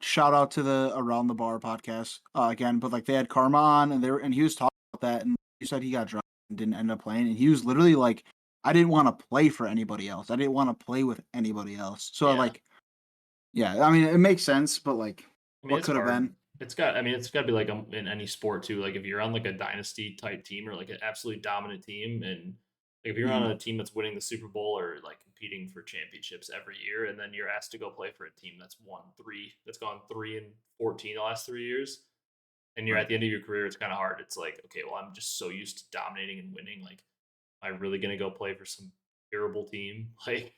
shout out to the Around the Bar podcast again, but like they had Karma on and and he was talking about that, and he said he got dropped and didn't end up playing, and he was literally like, I didn't want to play for anybody else. I didn't want to play with anybody else. So Yeah, like, yeah, I mean it makes sense, but like, I mean what it's could have hard. been? It's got. I mean, it's got to be like in any sport too. Like if you're on like a dynasty type team or like an absolutely dominant team, and like if you're on a team that's winning the Super Bowl or like competing for championships every year, and then you're asked to go play for a team that's gone 3-14 the last 3 years, and you're Right. at the end of your career, it's kind of hard. It's like, okay, well, I'm just so used to dominating and winning. Like, am I really gonna go play for some terrible team? Like,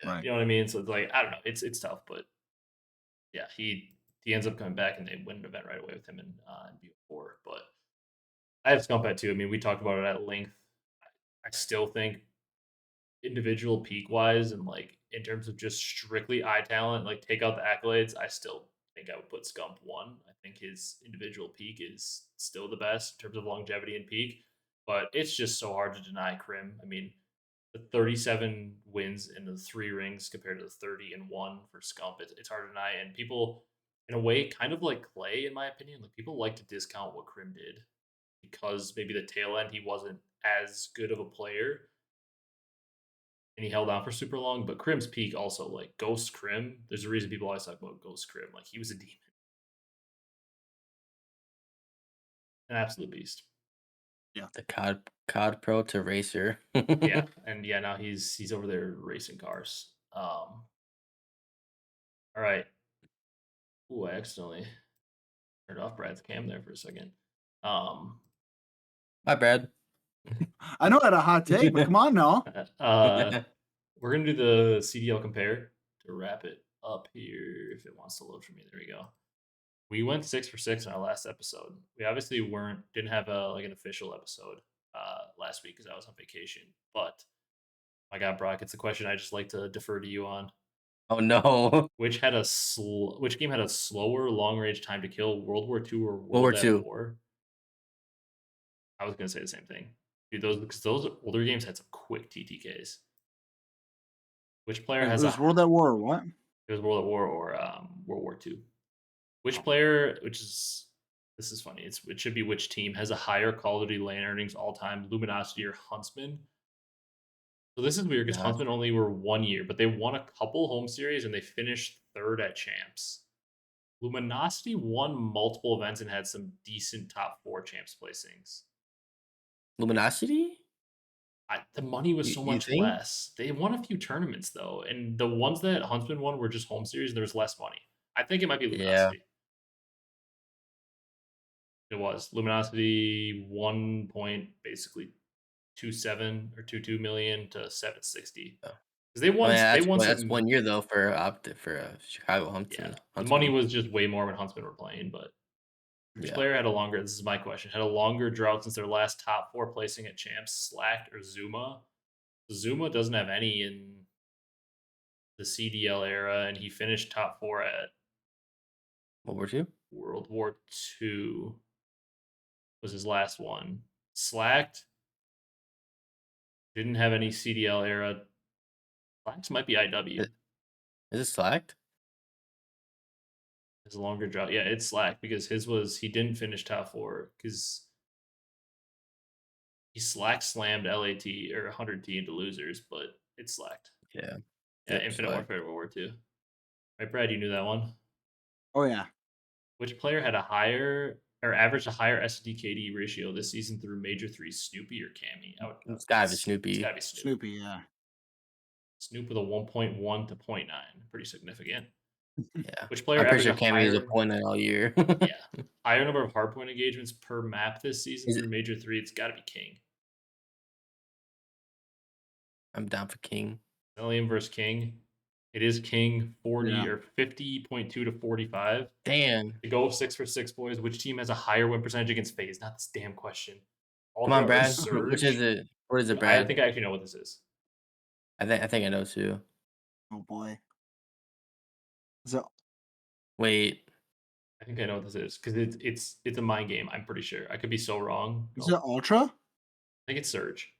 Right. you know what I mean? So it's like, I don't know. It's tough, but yeah, he ends up coming back and they win an event right away with him in BO4. But I have Scump at too. I mean, we talked about it at length. I still think individual peak wise and like in terms of just strictly eye talent, like take out the accolades, I still think I would put Scump one. I think his individual peak is still the best in terms of longevity and peak, but it's just so hard to deny Crim. I mean, the 37 wins in the 3 rings compared to the 30 and 1 for Scump, it's hard to deny. And people, in a way, kind of like Clay, in my opinion, like people like to discount what Crim did because maybe the tail end he wasn't as good of a player and he held on for super long. But Crim's peak also, like Ghost Crim, there's a reason people always talk about Ghost Crim. Like he was a demon, an absolute beast. The COD Pro to Racer. Yeah, and yeah, now he's over there racing cars. All right. Ooh, I accidentally turned off Brad's cam there for a second. My bad. I know I had a hot take, but come on now. We're gonna do the CDL compare to wrap it up here. If it wants to load for me, there we go. We went 6 for 6 in our last episode. We obviously didn't have an official episode last week because I was on vacation. But my God, Brock, it's a question I just like to defer to you on. Oh no. Which game had a slower long range time to kill, World War II or World War World at II. War? I was gonna say the same thing, dude. Those older games had some quick TTKs. Which player It has was World at War or what? It was World at War or World War II? Which player? This is funny. It should be which team has a higher Call of Duty lane earnings all time, Luminosity or Huntsman? So this is weird because Gosh. Huntsman only were 1 year, but they won a couple home series and they finished third at champs. Luminosity won multiple events and had some decent top 4 champs placings. Luminosity? The money was so You much think? less. They won a few tournaments though, and the ones that Huntsman won were just home series. And there was less money. I think it might be Yeah. Luminosity. It was Luminosity 1 point basically 27 or 22 million to 760 Oh. because they won. Yeah, They won that's some. 1 year though for Optic for Chicago Yeah, Huntsman. the money was just way more when Huntsman were playing, but. Which Yeah. player had a longer? This is my question. Had a longer drought since their last top 4 placing at champs, Slacked or Zuma? Zuma doesn't have any in the CDL era, and he finished top 4 at World War II? World War II. Was his last one. Slacked didn't have any CDL era. Slacked might be IW. Is it Slacked? His longer drought. Yeah, it's Slacked because he didn't finish top 4 because he slammed LAT or 100T into losers, but it's Slacked. Yeah. Yeah, Yep, Infinite Slacked. Warfare World War II. Right, Brad, you knew that one. Oh yeah. Which player had a higher or averaged a higher SDKD ratio this season through Major 3, Snoopy or Cammy? It's gotta be Snoopy. It's gotta be Snoop. Snoopy, yeah. Snoop with a 1.1 to 0.9. Pretty significant. Yeah. Which player I'm pretty averaged sure a Cammy is a higher point all year. yeah, higher number of hardpoint engagements per map this season Is through it, Major 3? It's gotta be King. I'm down for King. Alien versus King. It is King 40 Yeah. or 50.2 to 45. Damn. To go 6 for 6, boys. Which team has a higher win percentage against FaZe? Not this damn question. Come on, Ultra or Brad. Surge? Which is it? What is it, I Brad? think I actually know what this is. I think I know too. Oh boy. Is it Wait. I think I know what this is because it's a mind game. I'm pretty sure. I could be so wrong. is it Ultra? I think it's Surge.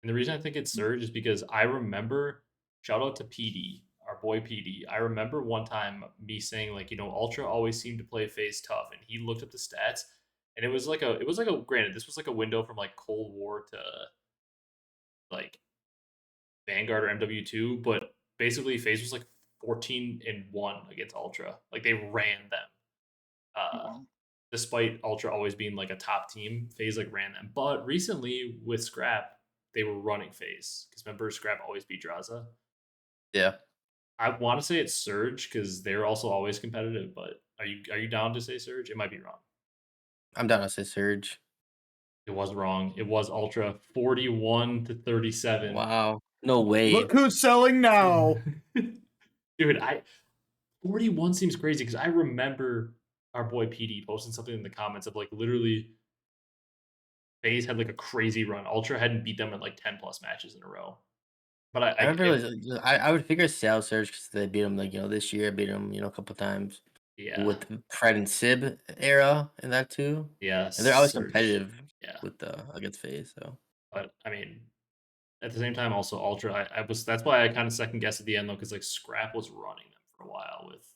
And the reason I think it's Surge is because I remember, shout out to PD, our boy PD. I remember one time me saying, like, Ultra always seemed to play FaZe tough. And he looked up the stats. And it was like granted, this was like a window from like Cold War to like Vanguard or MW2. But basically, FaZe was like 14-1 against Ultra. Like they ran them. Well, despite Ultra always being like a top team, FaZe like ran them. But recently with Scrap, they were running FaZe because remember Scrap always beat Draza. Yeah, I want to say it's Surge because they're also always competitive. But are you down to say Surge? It might be wrong. I'm down to say Surge. It was wrong. It was Ultra 41-37. Wow, no way. look who's selling now. Dude, 41 seems crazy because I remember our boy PD posting something in the comments of like literally FaZe had like a crazy run. Ultra hadn't beat them in like 10 plus matches in a row. But I remember I would figure Sal Surge because they beat him like this year, beat him a couple times yeah, with Fred and Sib era and that too, yeah, and they're always Surge, competitive yeah. with against FaZe. So But I mean, at the same time, also Ultra, I was that's why I kind of second guessed at the end though, because like Scrap was running them for a while with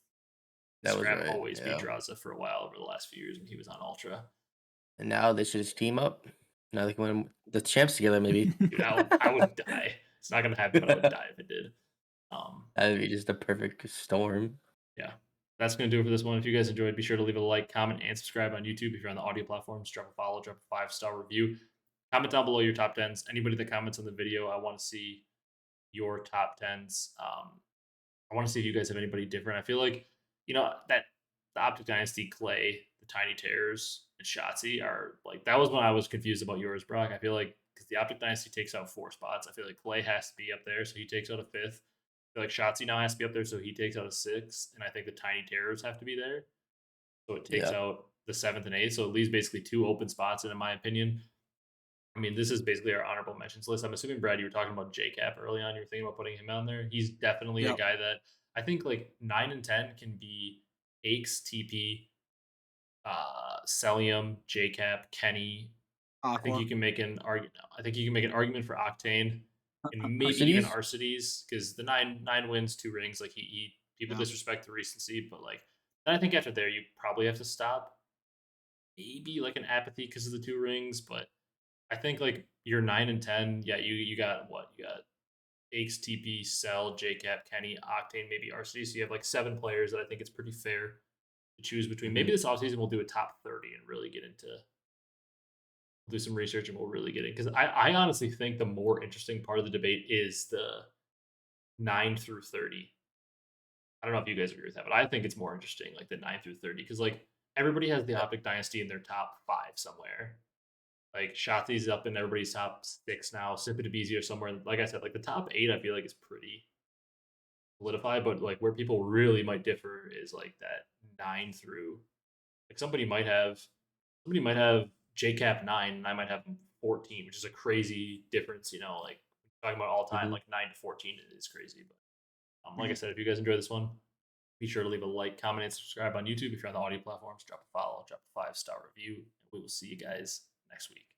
that was Scrap right. always beat Yeah, Draza for a while over the last few years when he was on Ultra. and now they should just team up. Now they can win the champs together. Maybe Dude, I would die. It's not gonna happen, but I would die if it did. that would be just a perfect storm. Yeah. That's going to do it for this one. If you guys enjoyed, be sure to leave a like, comment, and subscribe on YouTube. If you're on the audio platforms, drop a follow, drop a 5-star review. Comment down below your top 10s. Anybody that comments on the video, I want to see your top 10s. I want to see if you guys have anybody different. I feel like, that the Optic Dynasty, Clay, the Tiny Terrors, and shottzyy are like, that was when I was confused about yours, Brock. I feel like because the Optic Dynasty takes out 4 spots, I feel like Clay has to be up there, so he takes out a 5th. I feel like shottzyy now has to be up there, so he takes out a 6th, and I think the Tiny Terrors have to be there. So it takes Yeah, out the 7th and 8th. So it leaves basically 2 open spots, and in my opinion, I mean, this is basically our honorable mentions list. I'm assuming, Brad, you were talking about JCap early on. You were thinking about putting him on there. He's definitely a Yep. guy that I think like 9 and 10 can be Hecz, TP, Celium, JCap, Kenny. I think Aqua. you can make an argument. I think you can make an argument for Octane and maybe even Arcitys? Arcitys because the nine wins, 2 rings. Like he people Yeah. disrespect the recency, but like then I think after there you probably have to stop. Maybe like an apathy because of the 2 rings, but I think like you're 9 and 10. Yeah, you got what? You got Hecz, TP, Cell, JCap, Kenny, Octane, maybe RC. So you have like 7 players that I think it's pretty fair to choose between. Mhm. Maybe this offseason we'll do a top 30 and really get into do some research and we'll really get in. Because I honestly think the more interesting part of the debate is the 9 through 30. I don't know if you guys agree with that, but I think it's more interesting, like the 9 through 30, because like everybody has the Yeah. Optic Dynasty in their top 5 somewhere. Like shottzy's up in everybody's top 6 now. Sipitabeezy or somewhere. Like I said, like the top 8, I feel like is pretty solidified. But like where people really might differ is like that 9 through. Like somebody might have JCap 9, and I might have 14, which is a crazy difference. Like talking about all time, Mhm. like 9 to 14 is crazy. But like I said, if you guys enjoy this one, be sure to leave a like, comment, and subscribe on YouTube. If you're on the audio platforms, drop a follow, drop a 5-star review, and we will see you guys next week.